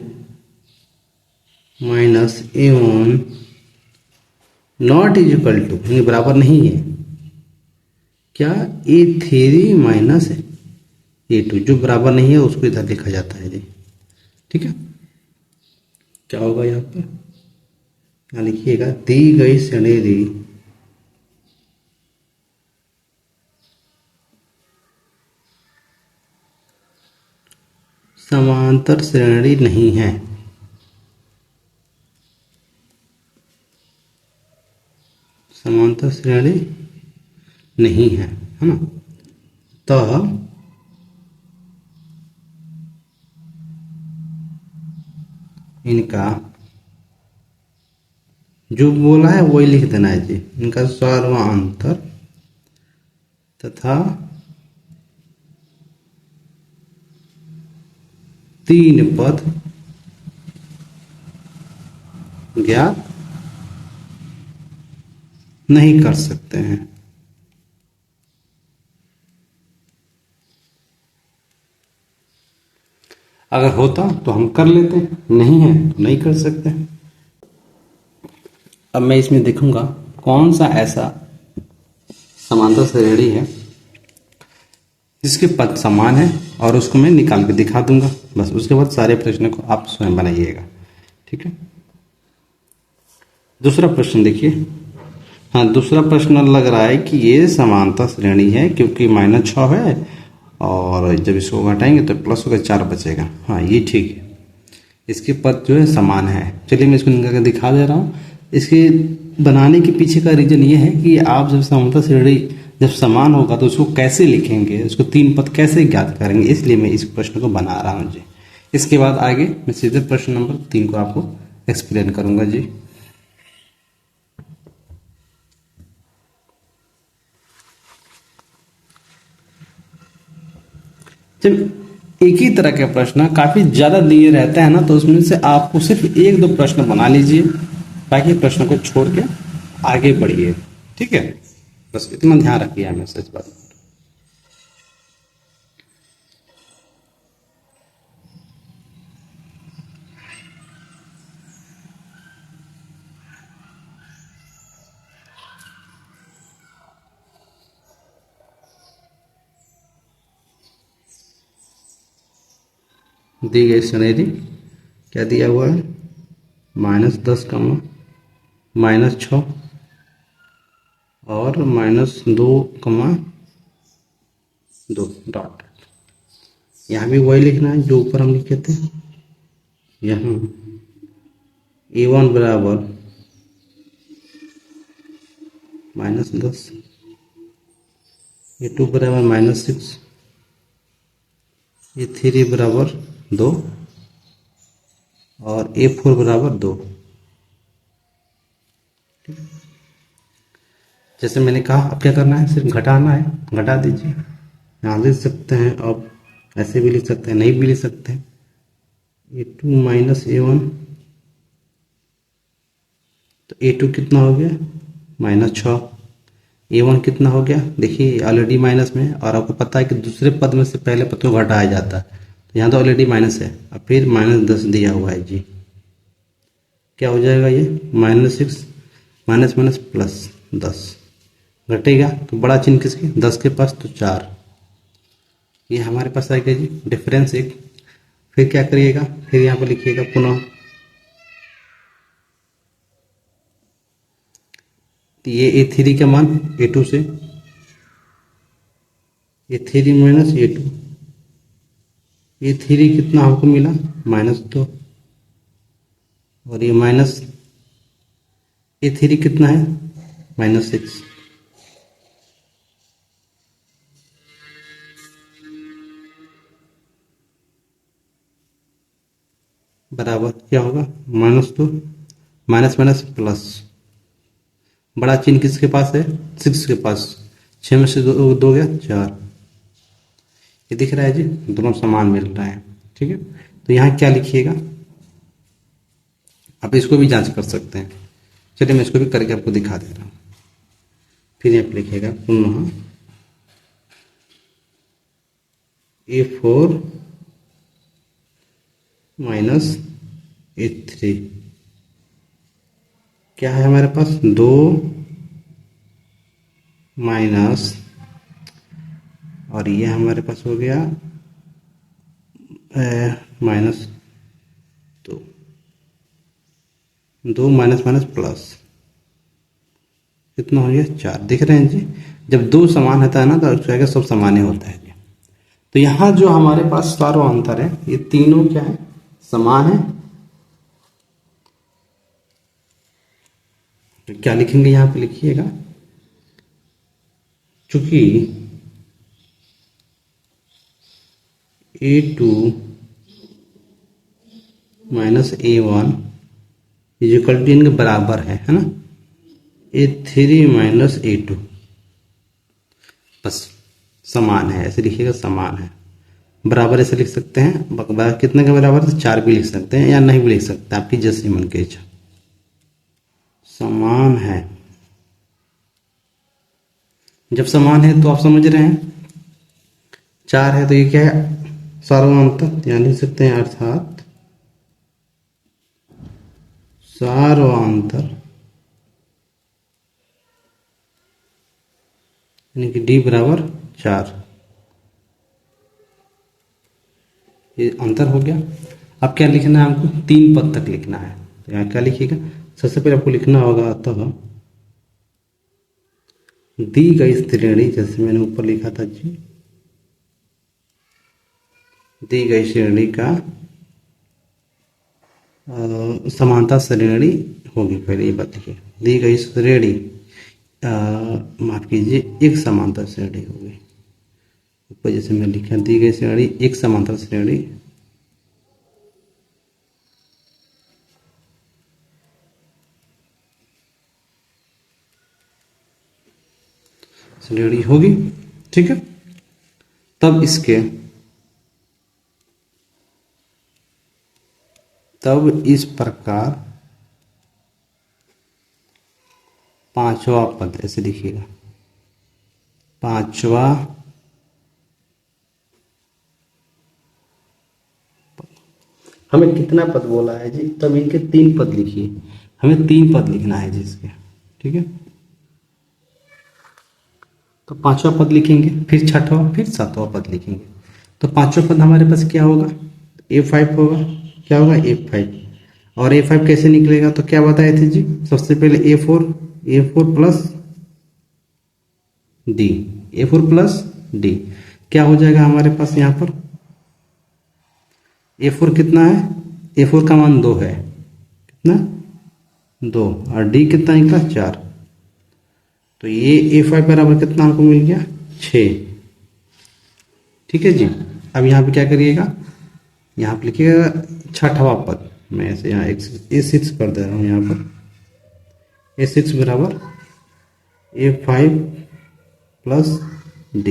minus A1 not is equal to, बराबर नहीं है क्या, A3 माइनस A2, जो बराबर नहीं है उसको इधर लिखा जाता है जी। ठीक है, क्या होगा यहाँ पर, यहाँ लिखिएगा दी गई श्रेणी समांतर श्रेणी नहीं है। समांतर श्रेणी नहीं है ना। तो इनका जो बोला है वही लिख देना है जी। इनका सर्वांतर तथा तीन पद ज्ञात नहीं कर सकते हैं। अगर होता तो हम कर लेते, नहीं है तो नहीं कर सकते। अब मैं इसमें देखूंगा कौन सा ऐसा समांतर श्रेणी है जिसके पद समान है और उसको मैं निकाल के दिखा दूंगा। बस उसके बाद सारे प्रश्नों को आप स्वयं बनाइएगा। ठीक है। दूसरा प्रश्न देखिए। हाँ, दूसरा प्रश्न लग रहा है कि ये समांतर श्रेणी है क्योंकि -6 है और जब इसको घटाएंगे तो प्लस होकर 4 बचेगा। हाँ, ये ठीक है। इसके पद जो है समान है। चलिए मैं इसको निकाल के दिखा दे रहा हूँ। इसके बनाने के पीछे का रीजन ये है कि आप जब समांतर श्रेणी जब समान होगा तो उसको कैसे लिखेंगे, उसको तीन पद कैसे ज्ञात करेंगे, इसलिए मैं इस प्रश्न को बना रहा हूँ जी। इसके बाद आगे मैं सीधे प्रश्न नंबर 3 को आपको एक्सप्लेन करूंगा जी। जब एक ही तरह के प्रश्न काफी ज्यादा दिए रहते हैं ना, तो उसमें से आपको सिर्फ एक दो प्रश्न बना लीजिए, बाकी प्रश्नों को छोड़ के आगे बढ़िए। ठीक है, बस इतना ध्यान रखिए हमेशा इस बात में। दी गई श्रेणी क्या दिया हुआ है, -10, -6 और -2, डॉट। यहाँ भी वही लिखना है जो ऊपर हम लिखे थे। यहाँ A1 बराबर -10, A2 बराबर -6, A3 बराबर 2 और A4 बराबर 2। जैसे मैंने कहा, अब क्या करना है, सिर्फ घटाना है, घटा दीजिए। यहाँ लिख सकते हैं, अब ऐसे भी लिख सकते हैं, नहीं भी लिख सकते हैं। A2 माइनस A1, तो A2 कितना हो गया, -6। A1 कितना हो गया, देखिए ऑलरेडी माइनस में, और आपको पता है कि दूसरे पद में से पहले पद को घटाया जाता है, तो यहाँ तो ऑलरेडी माइनस है। अब फिर -10 दिया हुआ है जी। क्या हो जाएगा ये, -6 माइनस माइनस प्लस 10 घटेगा, तो बड़ा चिन्ह किसके, 10 के पास, तो 4। ये हमारे पास आएगा जी डिफरेंस 1। फिर क्या करिएगा, फिर यहाँ पर लिखिएगा पुनः, तो ये A3 का मान A2 से, A3 माइनस A2, A3 कितना हमको मिला, -2, और ये माइनस A3 कितना है, -6। बराबर क्या होगा, -2 माइनस माइनस प्लस, बड़ा चिन्ह किसके पास है, 6 के पास, 6 में से 2 गया 4। ये दिख रहा है जी, दोनों समान मिल रहा है। ठीक है, तो यहाँ क्या लिखिएगा, आप इसको भी जांच कर सकते हैं। चलिए मैं इसको भी करके आपको दिखा दे रहा हूँ। फिर यहाँ पे लिखिएगा पुनः A4 माइनस A3, क्या है हमारे पास, 2 माइनस, और ये हमारे पास हो गया -2, 2 माइनस माइनस प्लस, कितना हो गया 4। दिख रहे हैं जी, जब दो समान होता है ना तो उसका सब समान ही होता है जी। तो यहां जो हमारे पास चारों अंतर है, ये तीनों क्या है, समान है। तो क्या लिखेंगे यहां पे, लिखिएगा चूंकि A2 minus A1 equal to इनके बराबर है ना, A3 माइनस A2, बस समान है, ऐसे लिखिएगा समान है। बराबर ऐसे लिख सकते हैं, कितने के बराबर है, 4 भी लिख सकते हैं या नहीं भी लिख सकते हैं, आपकी जैसी मन की इच्छा। समान है, जब समान है तो आप समझ रहे हैं, 4 है तो ये क्या है, सार्वधातुक, यहाँ लिख सकते हैं अर्थात सार्वधातुक, यानी कि D बराबर 4, ये अंतर हो गया। अब क्या लिखना है हमको, 3 पद तक लिखना है। तो यहाँ क्या लिखिएगा, सबसे पहले आपको लिखना होगा, अतः दी गई श्रेणी, जैसे मैंने ऊपर लिखा था जी, दी गई श्रेणी का समानता श्रेणी होगी, पहले ये बात लिखिए, दी गई श्रेणी माफ कीजिए एक समांतर श्रेणी होगी। ऊपर जैसे मैं लिखा, दी गई श्रेणी एक समांतर श्रेणी श्रेणी होगी, ठीक है। तब इस प्रकार पांचवा पद, ऐसे लिखिएगा, पांचवा हमें कितना पद बोला है जी, तब इनके 3 पद लिखिए, हमें 3 पद लिखना है जी इसके, ठीक है। तो पांचवा पद लिखेंगे, फिर छठवां, फिर सातवां पद लिखेंगे। तो पांचवा पद हमारे पास क्या होगा, A5 होगा, क्या होगा A5, और A5 कैसे निकलेगा, तो क्या बताए थे जी, सबसे पहले A4 plus D, A4 plus D क्या हो जाएगा हमारे पास, यहाँ पर A4 कितना है, A4 का मान 2 है, कितना 2, और D कितना निकला 4, तो ये A5 बराबर कितना हमको मिल गया 6, ठीक है जी। अब यहाँ पे क्या करिएगा, यहाँ पे लिखिएगा छठवां पद, मैं ऐसे यहाँ A6 कर दे रहा हूँ, यहाँ पर A6 बराबर A5 प्लस D,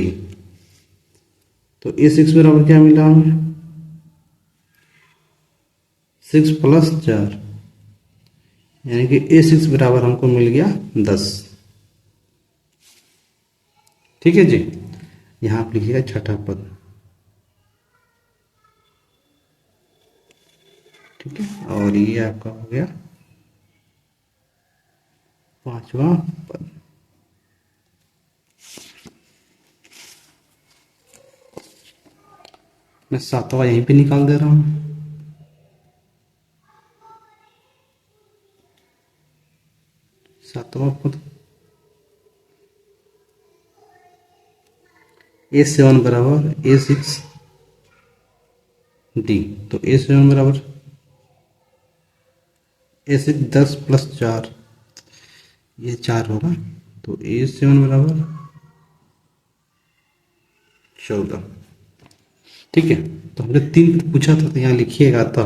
तो A6 बराबर क्या मिला हमें 6 प्लस 4, यानी कि A6 बराबर हमको मिल गया 10, ठीक है जी। यहां आप लिखिएगा छठा पद, ठीक है, और ये आपका हो गया पांचवा पद। मैं सातवां यहीं पे निकाल दे रहा हूं, सातवां पद A7 बराबर A6 D, तो A7 बराबर A6 10 प्लस 4, ये 4 होगा, तो A7 बराबर 14, ठीक है। तो हमने 3 पूछा था, तो यहाँ लिखिएगा, तो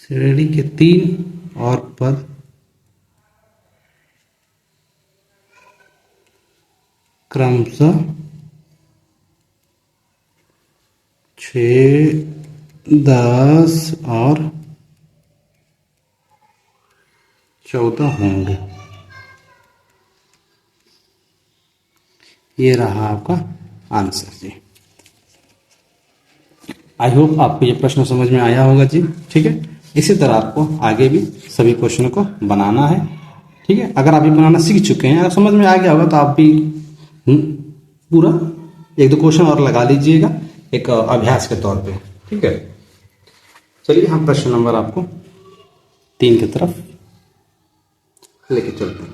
श्रेणी के 3 और पद क्रमशः 6, 10 और 14 होंगे। ये रहा आपका आंसर जी। आई होप आपको ये प्रश्न समझ में आया होगा जी, ठीक है। इसी तरह आपको आगे भी सभी क्वेश्चन को बनाना है, ठीक है। अगर आप ये बनाना सीख चुके हैं, अगर समझ में आ गया होगा, तो आप भी पूरा 1-2 क्वेश्चन और लगा लीजिएगा एक अभ्यास के तौर पे, ठीक है। चलिए हम प्रश्न नंबर आपको 3 की तरफ लेके चलते हैं।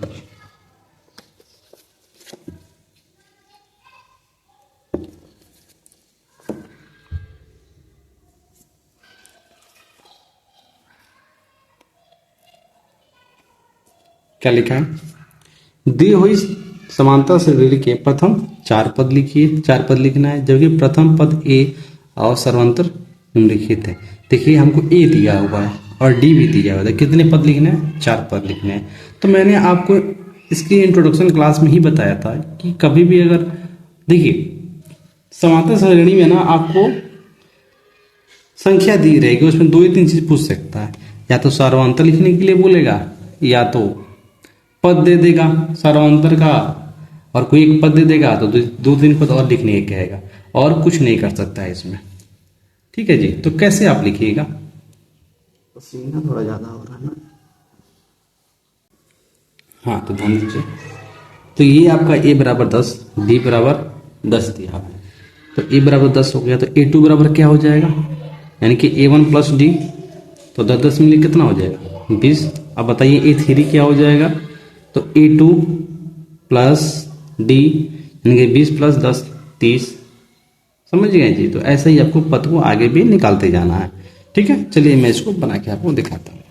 क्या लिखा है? दी हुई समांतर श्रेणी के प्रथम 4 पद लिखिए। 4 पद लिखना है, जबकि प्रथम पद ए और सर्वांतर निम्नलिखित है। देखिए हमको ए दिया हुआ है और डी भी दिया हुआ है। कितने पद लिखने हैं? 4 पद लिखने हैं। तो मैंने आपको इसकी इंट्रोडक्शन क्लास में ही बताया था कि कभी भी अगर देखिए समांतर श्रेणी में ना आपको संख्या दी रहेगी, उसमें 2 या 3 चीज पूछ सकता है। या तो सर्वांतर लिखने के लिए बोलेगा, या तो पद दे देगा सर्वांतर का, और कोई एक पद दे देगा तो 2-3 पद और लिखने के कहेगा, और कुछ नहीं कर सकता है इसमें। ठीक है जी, तो कैसे आप लिखिएगा? पसीना थोड़ा ज्यादा हो रहा है ना। हाँ, तो ध्यान दीजिए। तो ये आपका ए बराबर 10, डी बराबर 10 दिया है। तो ए बराबर 10 हो गया, तो ए2 बराबर क्या हो जाएगा? यानी कि ए1 प्लस डी, तो 10 मिले कितना हो जाएगा? 20। अब बताइए ए3 क्या हो जाएगा? तो ए2 प्लस डी यानी कि 20 प्लस 10 30। समझ गए जी? तो ऐसे ही आपको पद को आगे भी निकालते जाना है। ठीक है, चलिए मैं इसको बना के आपको दिखाता हूँ।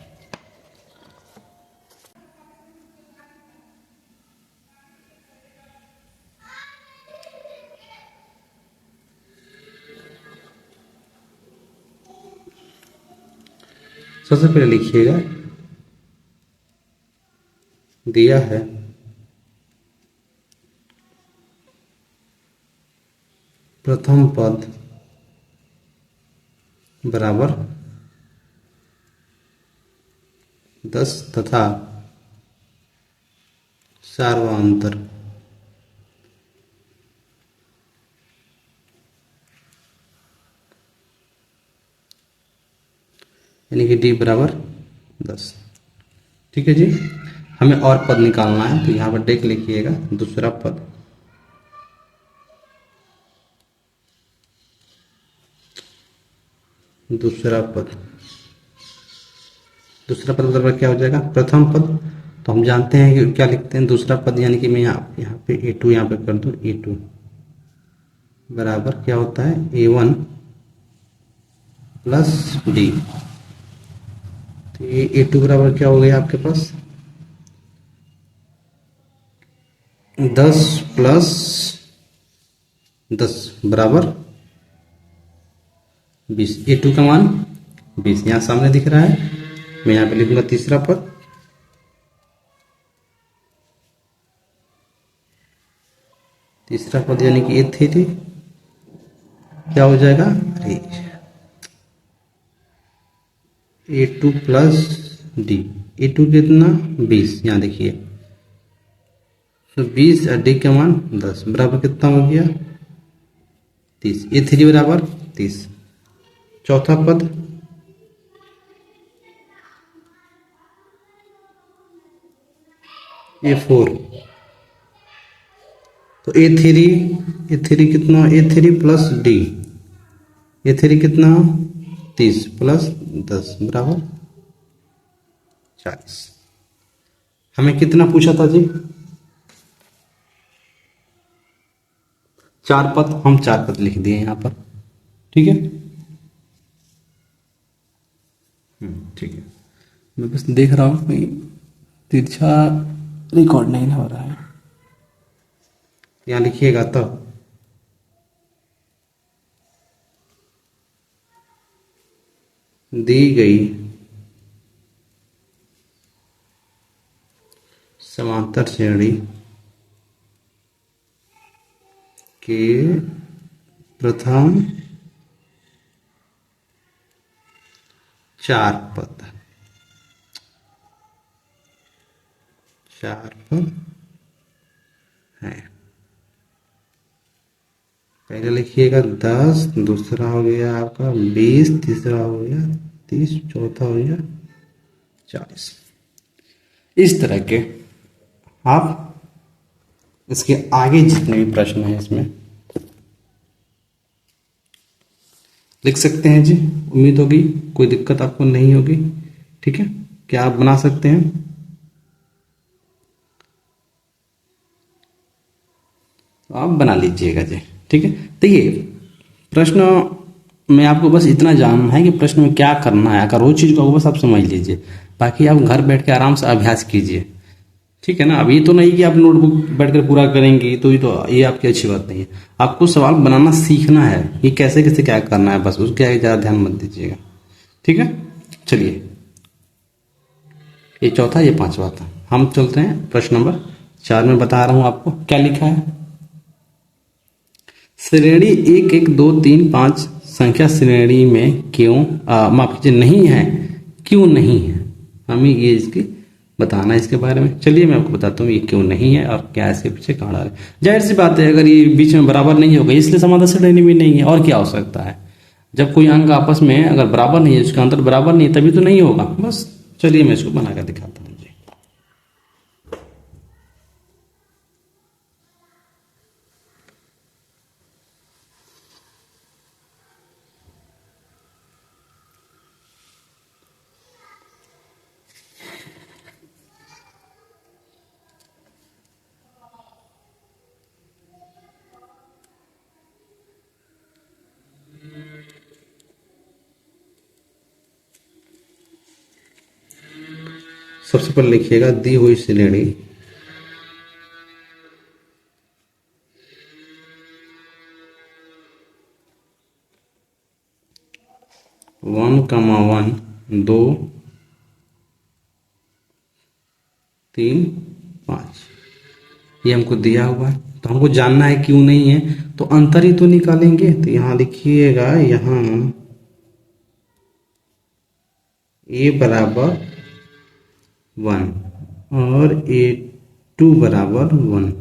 सबसे पहले लिखिएगा, दिया है प्रथम पद बराबर 10 तथा सर्वांतर यानी कि डी बराबर 10। ठीक है जी, हमें और पद निकालना है, तो यहां पर देख लिखिएगा दूसरा पद। दूसरा पद बराबर क्या हो जाएगा? प्रथम पद। तो हम जानते हैं कि क्या लिखते हैं दूसरा पद, यानी कि मैं यहाँ पे ए2 यहाँ पे कर दूं, ए2 बराबर क्या होता है? A1 plus D. तो ये ए2 बराबर क्या हो गया आपके पास? 10 प्लस 10 बराबर 20। ए2 का मान 20 यहाँ सामने दिख रहा है। मैं यहाँ पे लिखूंगा तीसरा पद, यानी कि ए3 क्या हो जाएगा? अरे ए2 प्लस डी। ए2 कितना? 20। यहाँ देखिए, तो 20 और डी का मान 10 बराबर कितना हो गया? 30। ए3 बराबर 30। चौथा पद ए4, तो ए3 कितना? ए3 प्लस डी, ए3 कितना? 30 प्लस 10 बराबर 40। हमें कितना पूछा था जी? 4 पद। हम 4 पद लिख दिए यहां पर। ठीक है, ठीक है। मैं बस देख रहा हूं कहीं तिरछा रिकॉर्ड नहीं हो रहा है। यहां लिखिएगा तो दी गई समांतर श्रेणी के प्रथम 4 पद है। पहले लिखिएगा 10, दूसरा हो गया आपका 20, तीसरा हो गया 30, चौथा हो गया 40। इस तरह के आप इसके आगे जितने भी प्रश्न हैं इसमें लिख सकते हैं जी। उम्मीद होगी कोई दिक्कत आपको नहीं होगी। ठीक है। क्या आप बना सकते हैं? तो आप बना लीजिएगा जी। ठीक है, देखिए प्रश्न में आपको बस इतना जानना है कि प्रश्न में क्या करना है, अगर वो चीज़ को बस आप समझ लीजिए, बाकी आप घर बैठ के आराम से अभ्यास कीजिए। ठीक है ना, अब ये तो नहीं कि आप नोटबुक बैठकर पूरा करेंगे, तो ये आपकी अच्छी बात नहीं है। आपको सवाल बनाना सीखना है कि कैसे कैसे क्या करना है, बस उसके आगे ज़्यादा ध्यान मत दीजिएगा। ठीक है, चलिए ये चौथा, ये पांचवा था। हम चलते हैं प्रश्न नंबर 4 में। बता रहा हूं आपको क्या लिखा है। श्रेणी 1 1 2 3 5 संख्या श्रेणी में क्यों माफ कीजिए नहीं है, क्यों नहीं है, हमें ये इसकी बताना है इसके बारे में। चलिए मैं आपको बताता हूँ ये क्यों नहीं है और क्या इसके पीछे कारण है। जाहिर सी बात है, अगर ये बीच में बराबर नहीं होगा इसलिए समांतर श्रेणी में नहीं है, और क्या हो सकता है। जब कोई अंक आपस में अगर बराबर नहीं है, उसका अंतर बराबर नहीं है, तभी तो नहीं होगा। बस चलिए मैं इसको बनाकर दिखाता हूँ जी। सबसे पहले लिखिएगा दी हुई श्रेणी वन कमा वन 2 3 5 ये हमको दिया हुआ है, तो हमको जानना है क्यों नहीं है, तो अंतर ही तो निकालेंगे। तो यहां लिखिएगा, यहां ए बराबर 1 और A2 बराबर 1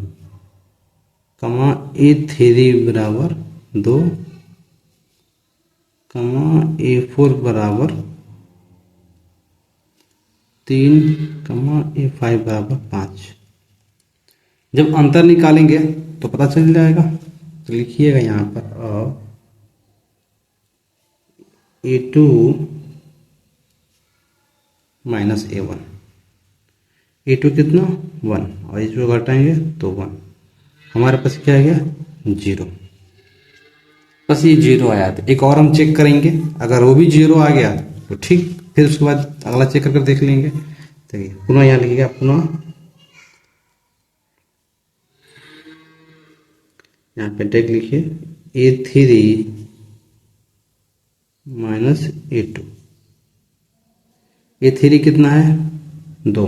कमा A3 बराबर 2 कमा A4 बराबर 3 कमा A5 बराबर 5। जब अंतर निकालेंगे तो पता चल जाएगा। तो लिखिएगा यहाँ पर A2 माइनस A1, A2 कितना 1 और इसको घटाएंगे तो 1, हमारे पास क्या आ गया 0। बस ये 0 आया था। एक और हम चेक करेंगे, अगर वो भी 0 आ गया तो ठीक, फिर उसके बाद अगला चेक करके देख लेंगे। देखिए पुनः यहाँ लिखिएगा, पुनः यहाँ पे टेक लिखिए A3 माइनस A2। A3 कितना है 2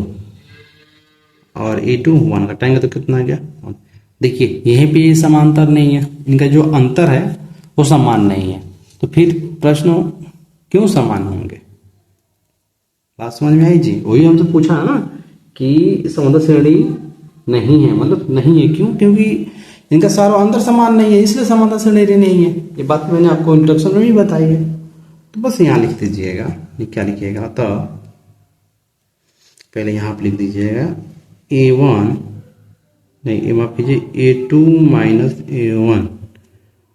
और A2 1 घटाएंगे तो कितना आ गया 1। देखिए यहीं पे ये समांतर नहीं है, इनका जो अंतर है वो समान नहीं है, तो फिर प्रश्न क्यों समान होंगे। बात समझ में आई जी। वही हमसे पूछा है ना कि समांतर श्रेणी नहीं है, मतलब नहीं है क्यों, क्योंकि इनका सारा अंतर समान नहीं है, इसलिए समांतर श्रेणी नहीं है। ये बात मैंने आपको इंट्रोडक्शन में भी बताई है। तो बस यहाँ लिख दीजिएगा, क्या लिखिएगा, तो पहले यहाँ आप लिख दीजिएगा A1 नहीं, माफ कीजिए A2 minus A1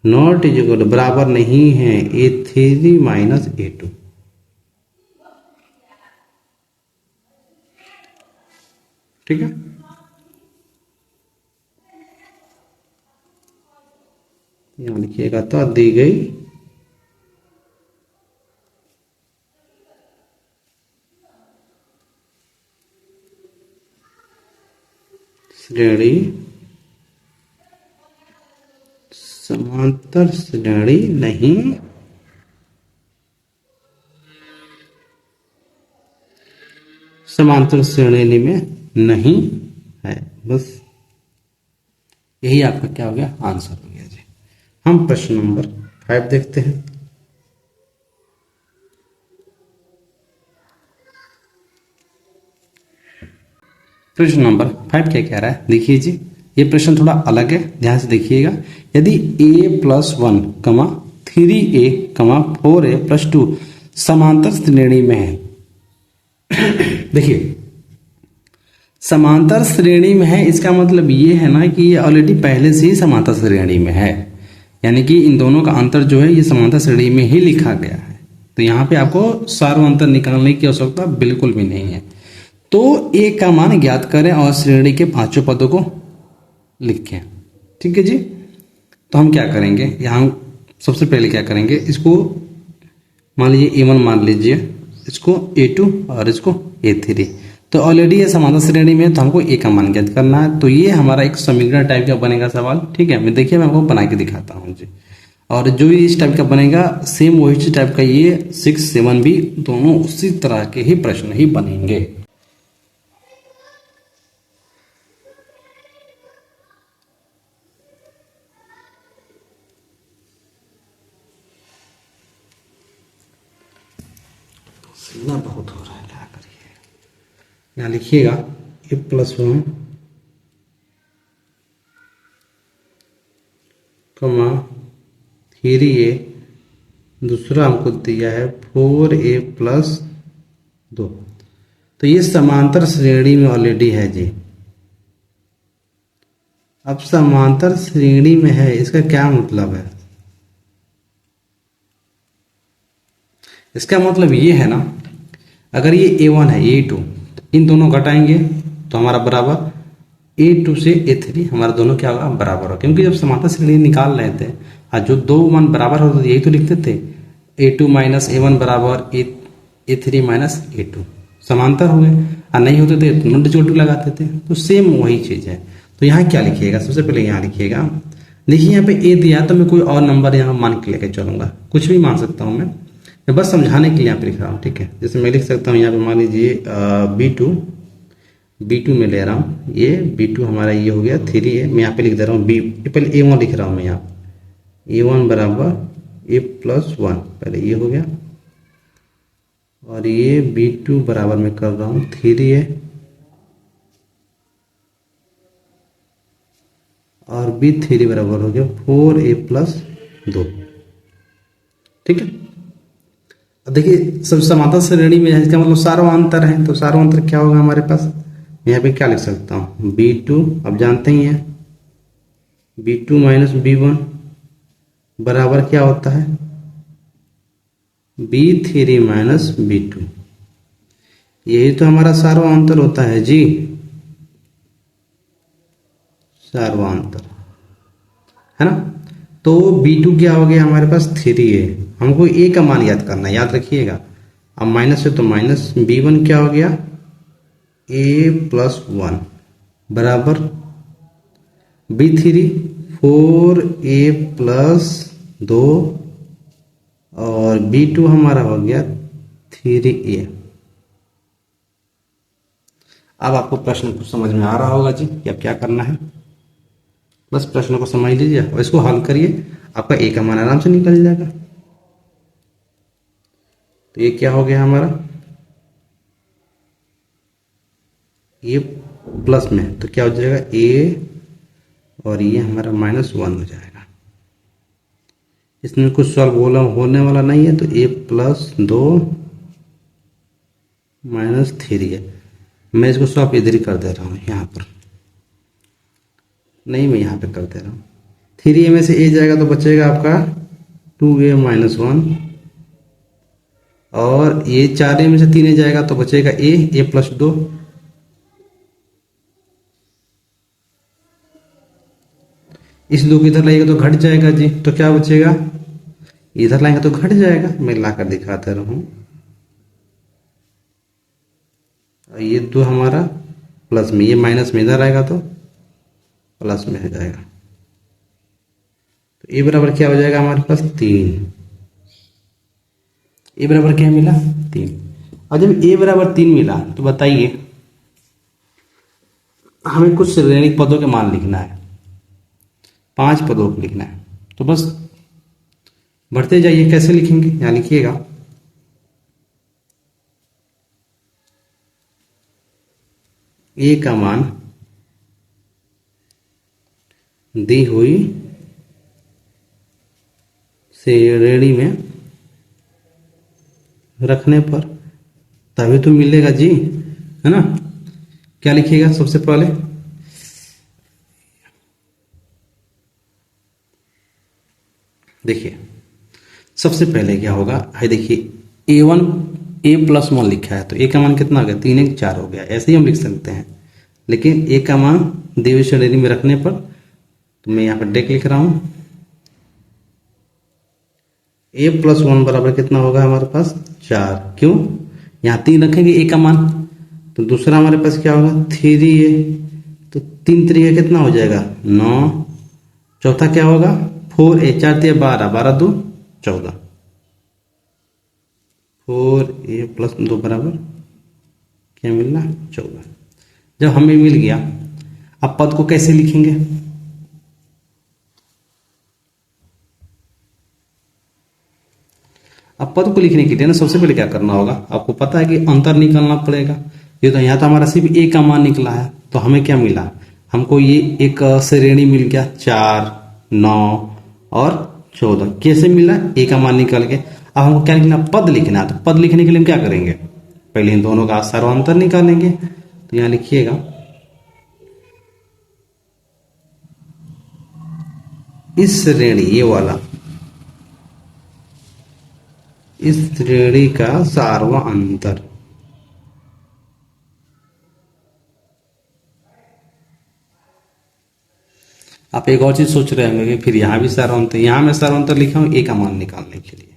not is equal बराबर नहीं है A3 माइनस A2। ठीक है, यहां लिखिएगा तो दी गई श्रेणी समांतर श्रेणी नहीं समांतर श्रेणी में नहीं है। बस यही आपका क्या हो गया, आंसर हो गया जी। हम प्रश्न नंबर 5 देखते हैं। प्रश्न नंबर 5 क्या कह रहा है, देखिए जी। ये प्रश्न थोड़ा अलग है, ध्यान से देखिएगा। यदि A+1, 3A, 4A+2 समांतर श्रेणी में है देखिए समांतर श्रेणी में है, इसका मतलब ये है ना कि ये ऑलरेडी पहले से ही समांतर श्रेणी में है, यानी कि इन दोनों का अंतर जो है ये समांतर श्रेणी में ही लिखा गया है। तो यहाँ पे आपको सार्वंतर निकालने की आवश्यकता बिल्कुल भी नहीं है। तो ए का मान ज्ञात करें और श्रेणी के पांचों पदों को लिखें। ठीक है जी। तो हम क्या करेंगे, यहाँ सबसे पहले क्या करेंगे, इसको मान लीजिए A1 मान लीजिए, इसको A2 और इसको A3। तो ऑलरेडी ये समांतर श्रेणी में है, तो हमको ए का मान ज्ञात करना है। तो ये हमारा एक समीकरण टाइप का बनेगा सवाल। ठीक है, मैं देखिए मैं आपको बना के दिखाता हूँ जी। और जो इस टाइप का बनेगा सेम वही टाइप का ये 6, 7 भी दोनों उसी तरह के ही प्रश्न ही बनेंगे। पसीना बहुत हो रहा है, क्या करिए। यहाँ लिखिएगा A+1 कमा 3A, दूसरा हमको दिया है 4A+2। तो ये समांतर श्रेणी में ऑलरेडी है जी। अब समांतर श्रेणी में है, इसका क्या मतलब है, इसका मतलब ये है ना, अगर ये A1 है A2, इन दोनों घटाएंगे तो हमारा बराबर A2 से A3 हमारा दोनों क्या होगा, बराबर होगा। क्योंकि जब समांतर श्रेणी निकाल रहे थे और जो दो मान बराबर होते थे यही तो लिखते थे, A2 माइनस A1 बराबर A3 माइनस A2, समांतर हो गए। और नहीं होते थे तो नोट जोड़ लगाते थे। तो सेम वही चीज़ है। तो यहाँ क्या लिखिएगा, सबसे पहले यहाँ लिखिएगा, देखिए यहाँ पे A दिया तो मैं कोई और नंबर यहाँ मान के लेके चलूंगा, कुछ भी मान सकता हूँ मैं बस समझाने के लिए यहाँ पे लिख रहा हूँ। ठीक है, जैसे मैं लिख सकता हूँ यहाँ पे मान लीजिए B2 में ले रहा हूँ, ये B2 हमारा ये हो गया 3A। मैं यहाँ पे लिख दे रहा हूँ पहले A1 लिख रहा हूँ मैं यहाँ, A1 बराबर A+1, पहले ये हो गया। और ये B2 बराबर मैं कर रहा हूँ 3A और B3 बराबर हो गया 4A+2। ठीक है, अब देखिए सब समांतर श्रेणी में है, इसका मतलब सार्वंतर है। तो सार्वंतर क्या होगा हमारे पास, यहाँ पे क्या लिख सकता हूँ, B2 अब जानते ही हैं, B2 माइनस B1 बराबर क्या होता है, B3 माइनस B2। यही तो हमारा सार्वंतर होता है जी, सार्वंतर है ना। तो B2 क्या हो गया हमारे पास 3A, हमको A का मान याद करना है, याद रखिएगा। अब माइनस है तो माइनस, B1 क्या हो गया A+1 बराबर B3 4A+2 और B2 हमारा हो गया 3A। अब आपको प्रश्न कुछ समझ में आ रहा होगा जी कि अब क्या करना है, बस प्रश्न को समझ लीजिए और इसको हल करिए, आपका A का मान आराम से निकल जाएगा। तो ये क्या हो गया हमारा, ये प्लस में तो क्या हो जाएगा A और ये हमारा -1 हो जाएगा। इसमें कुछ सॉल्व होने वाला नहीं है, तो A+2 -3 है। मैं इसको सॉल्व इधर ही कर दे रहा हूँ, यहाँ पर नहीं, मैं यहाँ पे कर दे रहा हूँ। 3A में से A जाएगा तो बचेगा आपका 2A -1 और ये 4A में से 3A जाएगा तो बचेगा A+2। इस 2 को इधर लाएगा तो घट जाएगा जी, तो क्या बचेगा, इधर लाएंगे तो घट जाएगा। मैं लाकर दिखाता रहूं, ये 2 हमारा प्लस में, ये माइनस में इधर आएगा तो प्लस में हो जाएगा। तो ए बराबर क्या हो जाएगा हमारे पास 3। ए बराबर क्या मिला 3। और जब ए बराबर 3 मिला तो बताइए हमें कुछ ऋणिक पदों के मान लिखना है, 5 पदों को लिखना है। तो बस बढ़ते जाइए, कैसे लिखेंगे, यहाँ लिखिएगा ए का मान दी हुई श्रेणी में रखने पर तभी तो मिलेगा जी, है ना। क्या लिखिएगा सबसे पहले, देखिए सबसे पहले क्या होगा, है देखिए A1 A+1 लिखा है तो A का मान कितना हो गया, 3 1 4 हो गया। ऐसे ही हम लिख सकते हैं, लेकिन A का मान दी हुई श्रेणी में रखने पर, तो मैं यहाँ पर डेक लिख रहा हूँ, A+1 बराबर कितना होगा हमारे पास 4। क्यों, यहाँ 3 रखेंगे A का मान, तो दूसरा हमारे पास क्या होगा 3A, तो 3 3 कितना हो जाएगा 9, चौथा क्या होगा 4A, 4 3 12, 12 2 14, 4A+2 बराबर क्या मिलना 14। जब हमें मिल गया, अब पद को कैसे लिखेंगे, अब पद को लिखने के लिए ना सबसे पहले क्या करना होगा, आपको पता है कि अंतर निकालना पड़ेगा। ये तो यहाँ तो हमारा सिर्फ A का मान निकला है, तो हमें क्या मिला, हमको ये एक श्रेणी मिल गया 4 9 और 14। कैसे मिला, A का मान निकल के। अब हमको क्या लिखना, पद लिखना है, तो पद लिखने के लिए हम क्या करेंगे, पहले इन दोनों का सर्वांतर निकालेंगे। तो यहाँ लिखिएगा इस श्रेणी, ये वाला, इस श्रेणी का सार्वअंतर, आप एक और चीज सोच रहे होंगे कि फिर यहां भी सार्वअंतर, यहां मैं सार्वअंतर लिखा हूं A का मान निकालने के लिए।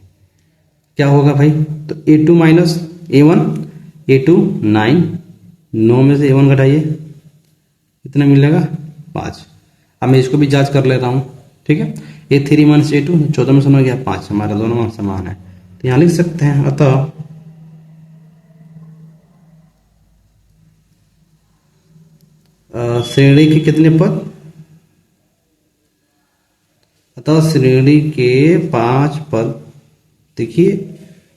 क्या होगा भाई, तो A2 माइनस A1, A2 9, 9 में से A1 घटाइए, कितना मिलेगा 5। अब मैं इसको भी जांच कर ले रहा हूं, ठीक है। A3 माइनस A2, 14 में से 9 गया 5, हमारा दोनों मान समान है, तो यहां लिख सकते हैं। अतः श्रेणी के कितने पद, अतः श्रेणी के 5 पद। देखिए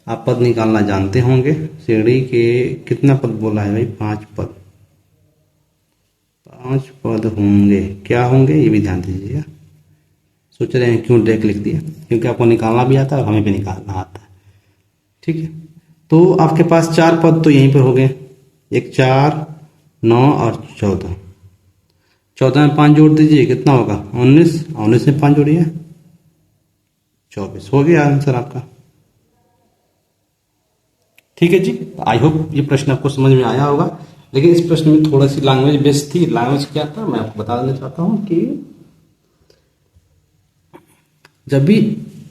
आप पद निकालना जानते होंगे, श्रेणी के कितना पद बोला है भाई, 5 पद, 5 पद होंगे। क्या होंगे ये भी ध्यान दीजिएगा। सोच रहे हैं क्यों डायरेक्ट लिख दिया, क्योंकि आपको निकालना भी आता है और हमें भी निकालना आता है, ठीक है। तो आपके पास 4 पद तो यहीं पर हो गए, एक 4 9 और 14, 14 में 5 जोड़ दीजिए, कितना होगा 19, 19 में 5 जोड़िए 24, हो गया आंसर आपका। ठीक है जी, आई होप ये प्रश्न आपको समझ में आया होगा। लेकिन इस प्रश्न में थोड़ा सी लैंग्वेज बेस्ड थी। लैंग्वेज क्या था मैं आपको बता देना चाहता हूं कि जब भी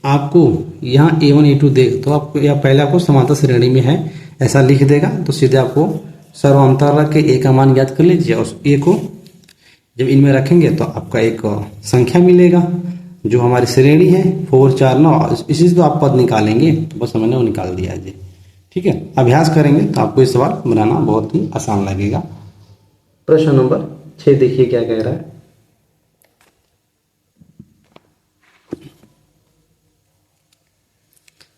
आपको यहाँ A1 A2 देख, तो आपको या पहले आपको समांतर श्रेणी में है ऐसा लिख देगा, तो सीधे आपको सर्वांतर रख के A का मान ज्ञात कर लीजिए, और A को जब इनमें रखेंगे तो आपका एक संख्या मिलेगा जो हमारी श्रेणी है 4 4 9, इसी से तो आप पद निकालेंगे, तो बस हमने वो निकाल दिया जी। ठीक है, अभ्यास करेंगे तो आपको ये सवाल बनाना बहुत ही आसान लगेगा। प्रश्न नंबर 6 देखिए क्या कह रहा है।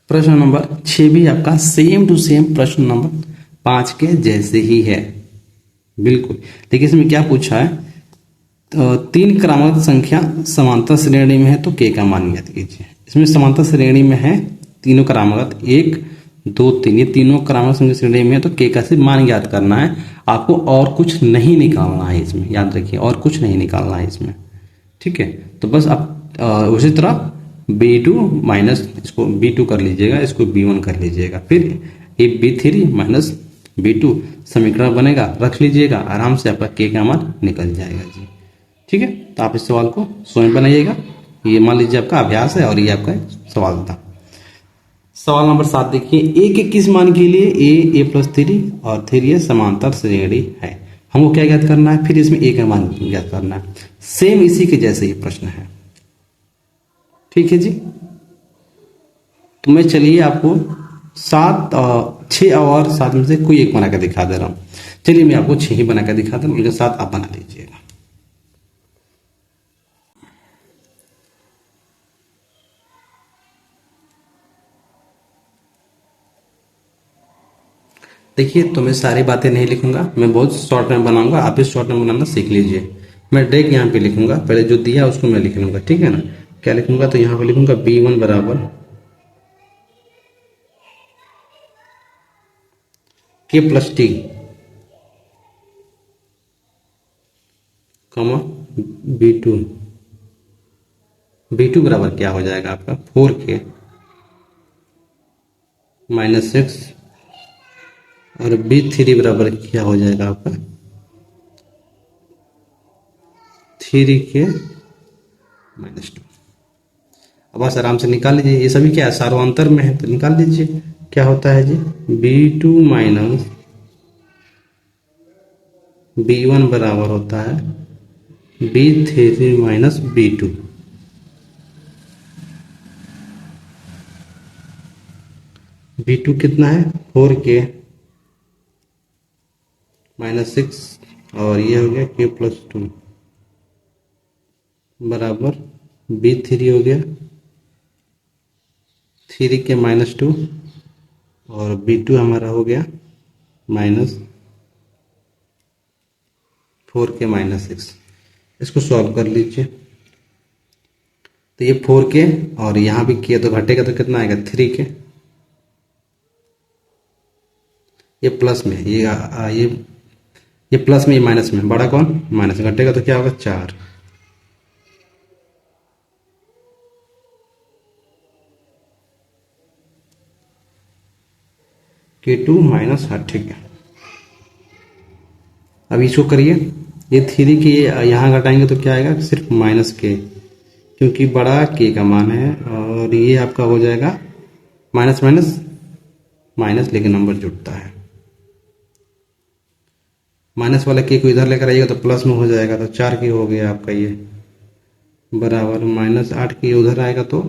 प्रश्न नंबर 6 भी आपका सेम टू सेम प्रश्न नंबर 5 के जैसे ही है बिल्कुल। देखिए इसमें क्या पूछा है, तो 3 क्रमागत संख्या समांतर श्रेणी में है तो k का मान ज्ञात कीजिए। इसमें समांतर श्रेणी में है तीनों क्रमागत 1 2 3, ये तीनों क्रमागत संख्या श्रेणी में है तो k का सिर्फ मान ज्ञात करना है आपको, और कुछ नहीं निकालना है इसमें, याद रखिए और कुछ नहीं निकालना है इसमें। ठीक है, तो बस आप उसी तरह B2 माइनस इसको B2 कर लीजिएगा, इसको B1 कर लीजिएगा, फिर ये B3 माइनस B2 समीकरण बनेगा, रख लीजिएगा, आराम से आपका k का मान निकल जाएगा जी। ठीक है, तो आप इस सवाल को स्वयं बनाइएगा। ये मान लीजिए आपका अभ्यास है और ये आपका सवाल था। सवाल नंबर 7 देखिए, a के किस मान के लिए a+3 और 3a समांतर श्रेणी है। हमको क्या ज्ञात करना है, फिर इसमें a का मान ज्ञात करना है। सेम इसी के जैसे ये प्रश्न है। ठीक है जी, तो मैं चलिए आपको 6 और 7 में से कोई एक बना कर दिखा दे रहा हूं। चलिए मैं आपको 6 ही बना कर दिखा दूं, उनके साथ आप बना लीजिएगा। देखिए तो मैं सारी बातें नहीं लिखूंगा, मैं बहुत शॉर्ट में बनाऊंगा, आप इस शॉर्ट में बनाना सीख लीजिए। मैं डायरेक्ट यहाँ पे लिखूंगा, पहले जो दिया उसको मैं लिख लूंगा, ठीक है ना। क्या लिखूंगा, तो यहाँ पे लिखूंगा B1 बराबर K+T कॉमा B2, B2 बराबर क्या हो जाएगा आपका 4K -6 और B3 बराबर क्या हो जाएगा आपका 3K -2। अब बस आराम से निकाल लीजिए, ये सभी क्या है सार्वंतर में है तो निकाल लीजिए क्या होता है जी B2 माइनस B1 बराबर होता है B3 माइनस B2। B2 कितना है 4K -6 और ये हो गया K+2 बराबर B3 हो गया 3K -2 और B2 हमारा हो गया -4K -6। इसको सॉल्व कर लीजिए तो ये 4K और यहाँ भी किया तो घटेगा तो कितना आएगा 3K। ये प्लस में ये प्लस में ये माइनस में, बड़ा कौन माइनस में, घटेगा तो क्या होगा 4। K2 -8 ठीक है। अब इसको करिए ये 3 के यहाँ घटाएंगे तो क्या आएगा सिर्फ -K क्योंकि बड़ा K का मान है और ये आपका हो जाएगा माइनस माइनस माइनस लेकिन नंबर जुड़ता है। माइनस वाला K को इधर लेकर आइएगा तो प्लस में हो जाएगा तो 4K हो गया आपका ये बराबर -8K उधर आएगा तो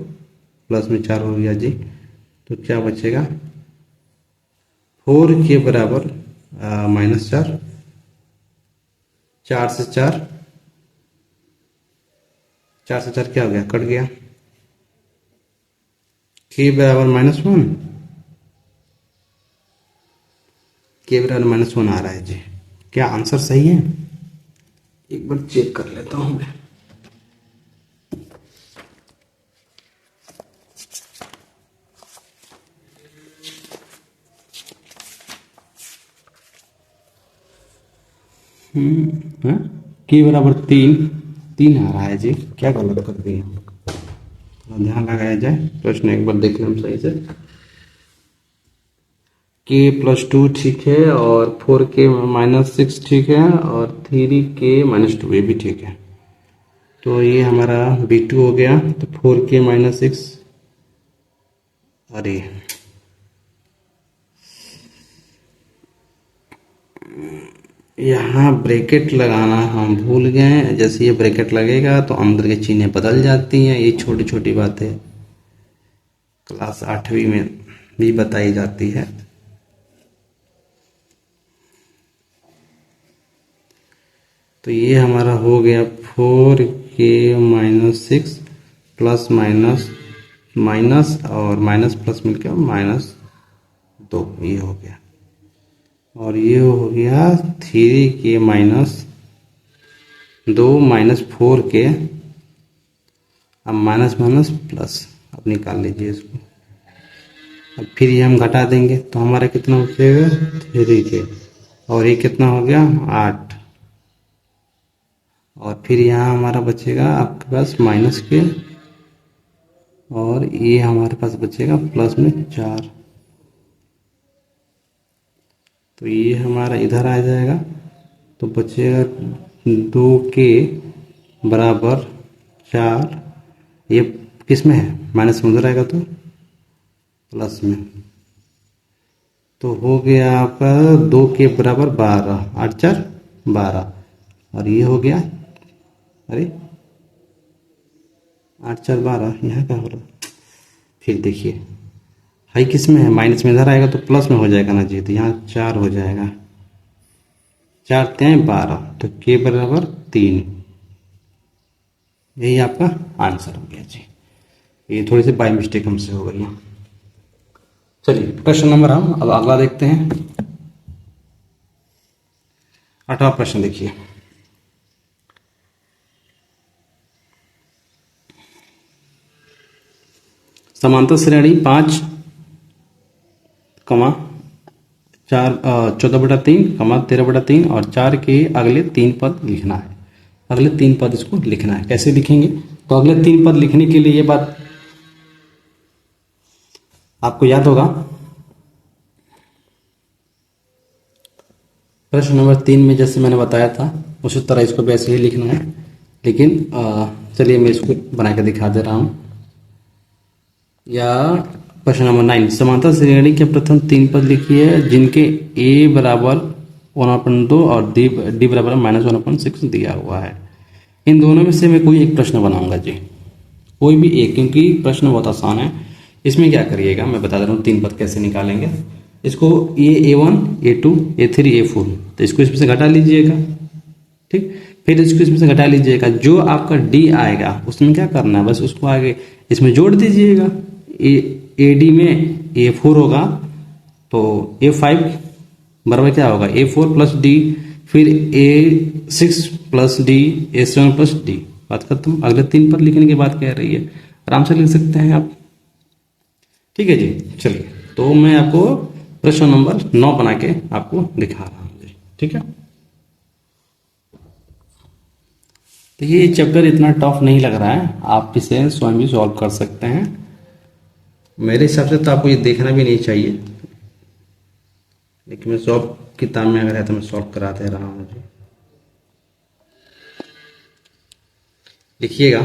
प्लस में 4 हो गया जी। तो क्या बचेगा 4K बराबर -4 4 से 4 क्या हो गया कट गया K बराबर -1 K बराबर -1 आ रहा है जी। क्या आंसर सही है एक बार चेक कर लेता हूं मैं। K बराबर 3 आ रहा है जी। क्या गलत कर दिए ध्यान लगाया जाए प्रश्न एक बार देख लें हम सही से। K+2 ठीक है और 4K -6 ठीक है और 3K -2 ये भी ठीक है। तो ये हमारा B2 हो गया तो 4K -6 अरे यहाँ ब्रैकेट लगाना हम भूल गए। जैसे ये ब्रैकेट लगेगा तो अंदर की चीजें बदल जाती हैं। ये छोटी छोटी बातें क्लास 8वीं में भी बताई जाती है। तो ये हमारा हो गया 4K -6 प्लस माइनस और माइनस प्लस मिलकर -2 ये हो गया और ये हो गया 3K -2 -4K। अब माइनस माइनस प्लस अब निकाल लीजिए इसको। अब फिर ये हम घटा देंगे तो हमारा कितना बचेगा 3K और ये कितना हो गया 8 और फिर यहाँ हमारा बचेगा आपके पास -K और ये हमारे पास बचेगा प्लस में 4। तो ये हमारा इधर आ जाएगा तो बचेगा 2K बराबर 4। ये किस में है माइनस में उधर आएगा तो प्लस में। तो हो गया आपका 2K बराबर 12 8 4 12 और ये हो गया अरे 8 4 12 यहाँ क्या हो रहा फिर देखिए हाई किस में है माइनस में इधर आएगा तो प्लस में हो जाएगा ना जी। तो यहाँ 4 हो जाएगा 4 3 12 तो K बराबर 3। यही आपका आंसर हो गया जी। ये थोड़ी सी बाय मिस्टेक हमसे हो गई है। चलिए प्रश्न नंबर हम अब अगला देखते हैं। 8वां प्रश्न देखिए। समांतर श्रेणी 5 4 14/3 13/3 और 4 के अगले 3 पद लिखना है। अगले 3 पद इसको लिखना है। कैसे लिखेंगे तो अगले 3 पद लिखने के लिए ये बात आपको याद होगा प्रश्न नंबर 3 में जैसे मैंने बताया था उसी तरह इसको वैसे ही लिखना है, लेकिन चलिए मैं इसको बना के दिखा दे रहा हूँ। या प्रश्न नंबर 9, समांतर श्रेणी के प्रथम 3 पद लिखिए जिनके a बराबर 1/2 और d बराबर -1/6 दिया हुआ है। इन दोनों में से मैं कोई एक प्रश्न बनाऊंगा जी, कोई भी एक, क्योंकि प्रश्न बहुत आसान है। इसमें क्या करिएगा मैं बता दे रहा हूँ 3 पद कैसे निकालेंगे। इसको a1 a2 a3 a4, तो इसको इसमें से घटा लीजिएगा, ठीक। फिर इसको इसमें से घटा लीजिएगा, जो आपका d आएगा उसमें क्या करना है, बस उसको आगे इसमें जोड़ दीजिएगा। AD में A4 होगा तो A5 बराबर क्या होगा A4 प्लस D, फिर A6 plus D, A7 plus D। बात खत्म। अगले 3 पद लिखने की बात कह रही है, आराम से लिख सकते हैं आप, ठीक है जी। चलिए तो मैं आपको प्रश्न नंबर 9 बना के आपको दिखा रहा हूँ जी, ठीक है। तो ये चैप्टर इतना टफ नहीं लग रहा है, आप इसे स्वयं भी सॉल्व कर सकते हैं। मेरे हिसाब से तो आपको ये देखना भी नहीं चाहिए, लेकिन मैं सॉल्व किताब में अगर है तो मैं सॉल्व करा दे रहा हूँ जी। लिखिएगा,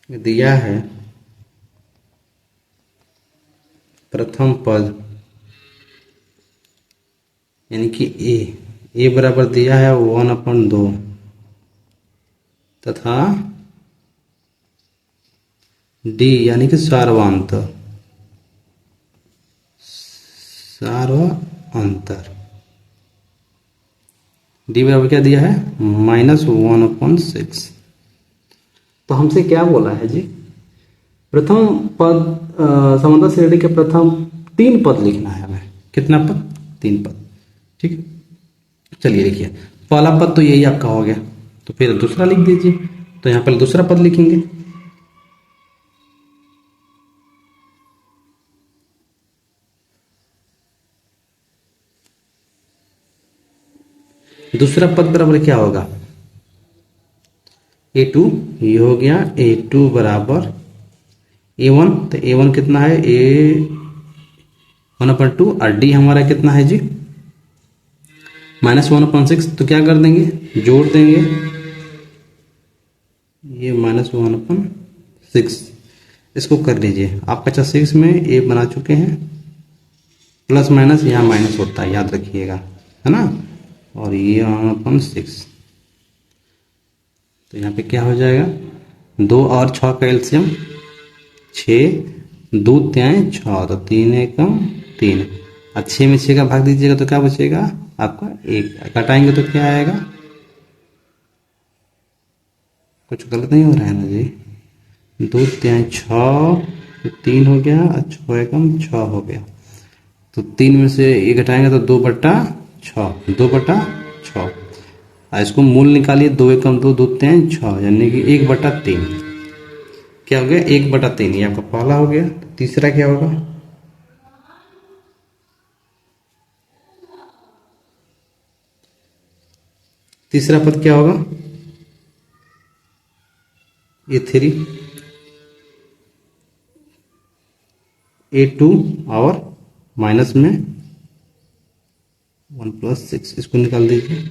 दिया है प्रथम पद यानी कि ए बराबर दिया है 1/2 तथा डी यानी कि सार्वांतर डी बराबर क्या दिया है -1/6। तो हमसे क्या बोला है जी, प्रथम पद समांतर श्रेणी के प्रथम 3 पद लिखना है हमें। कितना पद? 3 पद, ठीक है। चलिए लिखिए, पहला पद तो यही आपका हो गया, तो फिर दूसरा लिख दीजिए। तो यहां पर दूसरा पद लिखेंगे, दूसरा पद बराबर क्या होगा A2, ये हो गया A2 बराबर A1, तो A1 कितना है A1/2 और D हमारा कितना है जी -1/6। तो क्या कर देंगे, जोड़ देंगे, ये -1/6 इसको कर लीजिए। आप कक्षा 6 में A बना चुके हैं, प्लस माइनस यहाँ माइनस होता है, याद रखिएगा, है ना। और ये 1/6, तो यहाँ पे क्या हो जाएगा 2 और 6 का एलसीएम 6, 2 3 6, तो 3 एकम 3, और 6 में 6 का भाग दीजिएगा तो क्या बचेगा आपका 1, घटाएंगे तो क्या आएगा, कुछ गलत नहीं हो रहा है ना जी। 2 3 6, 3 हो गया और 6 एकम 6 हो गया, तो 3 में से 1 घटाएंगे तो 2/6, 2/6। इसको मूल निकालिए, 2 एकम 2, 2 3 6, यानी कि 1/3। क्या हो गया 1/3, ये आपका पहला हो गया। तीसरा क्या होगा, तीसरा पद क्या होगा A3, A2 और माइनस में 1+6, इसको निकाल दीजिए।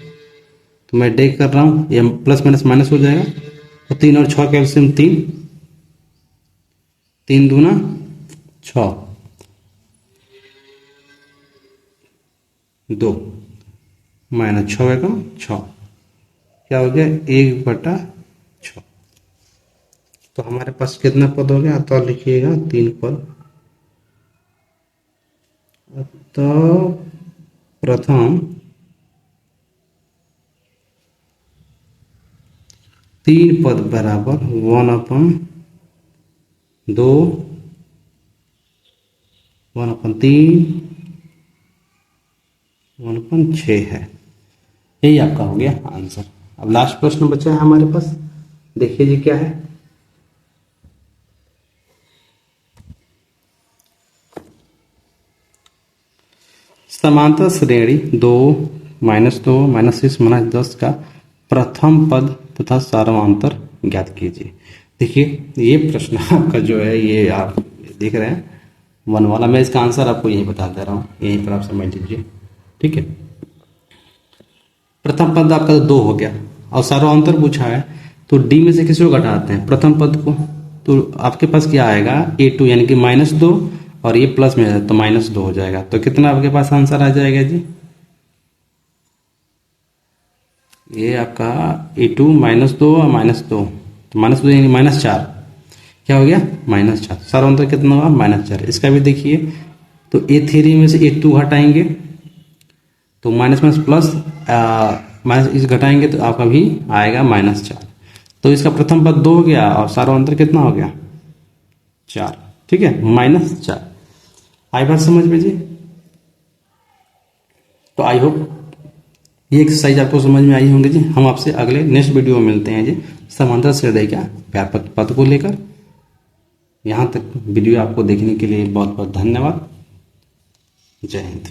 तो मैं डेक कर रहा हूं, ये प्लस माइनस माइनस हो जाएगा, और 3 और 6 का एलसीएम 3, 3 दूना 6, 2 माइनस 6 एकम 6, क्या हो गया 1/6। तो हमारे पास कितना पद हो गया, तो लिखिएगा 3 पद। तो प्रथम 3 पद बराबर 1/2, 1/3, 1/6 है। यही आपका हो गया आंसर। अब लास्ट प्रश्न बचा है हमारे पास, देखिए जी क्या है। समांतर श्रेणी 2 -2 -6 -10 का प्रथम पद तथा सार्वमांतर ज्ञात कीजिए। देखिए ये प्रश्न आपका जो है, ये आप देख रहे हैं 1 वाला। मैं इसका आंसर आपको यही बता दे रहा हूँ, यहीं पर आप समझ लीजिए। ठीक है, प्रथम पद आपका 2 हो गया और सार्वंतर पूछा है, तो डी में से किसी को घटाते हैं, प्रथम पद को। तो आपके पास क्या आएगा, A2 यानी कि -2 और ये प्लस में है तो -2 हो जाएगा। तो कितना आपके पास आंसर आ जाएगा जी, ये आपका A2 -2 और -2, तो -2 यानी -4, क्या हो गया -4। सार्वंतर कितना होगा -4। इसका भी देखिए, तो A3 में से A2 घटाएंगे तो माइनस माइनस प्लस, माइनस इस घटाएंगे तो आपका भी आएगा -4। तो इसका प्रथम पद 2 हो गया और सार्वंतर कितना हो गया 4। ठीक है, -4। आई बात समझ में जी। तो आई होप ये एक्सरसाइज आपको समझ में आई होंगी जी। हम आपसे अगले नेक्स्ट वीडियो में मिलते हैं जी, समांतर श्रेणी का व्यापक पद को लेकर। यहाँ तक वीडियो आपको देखने के लिए बहुत बहुत धन्यवाद। जय हिंद।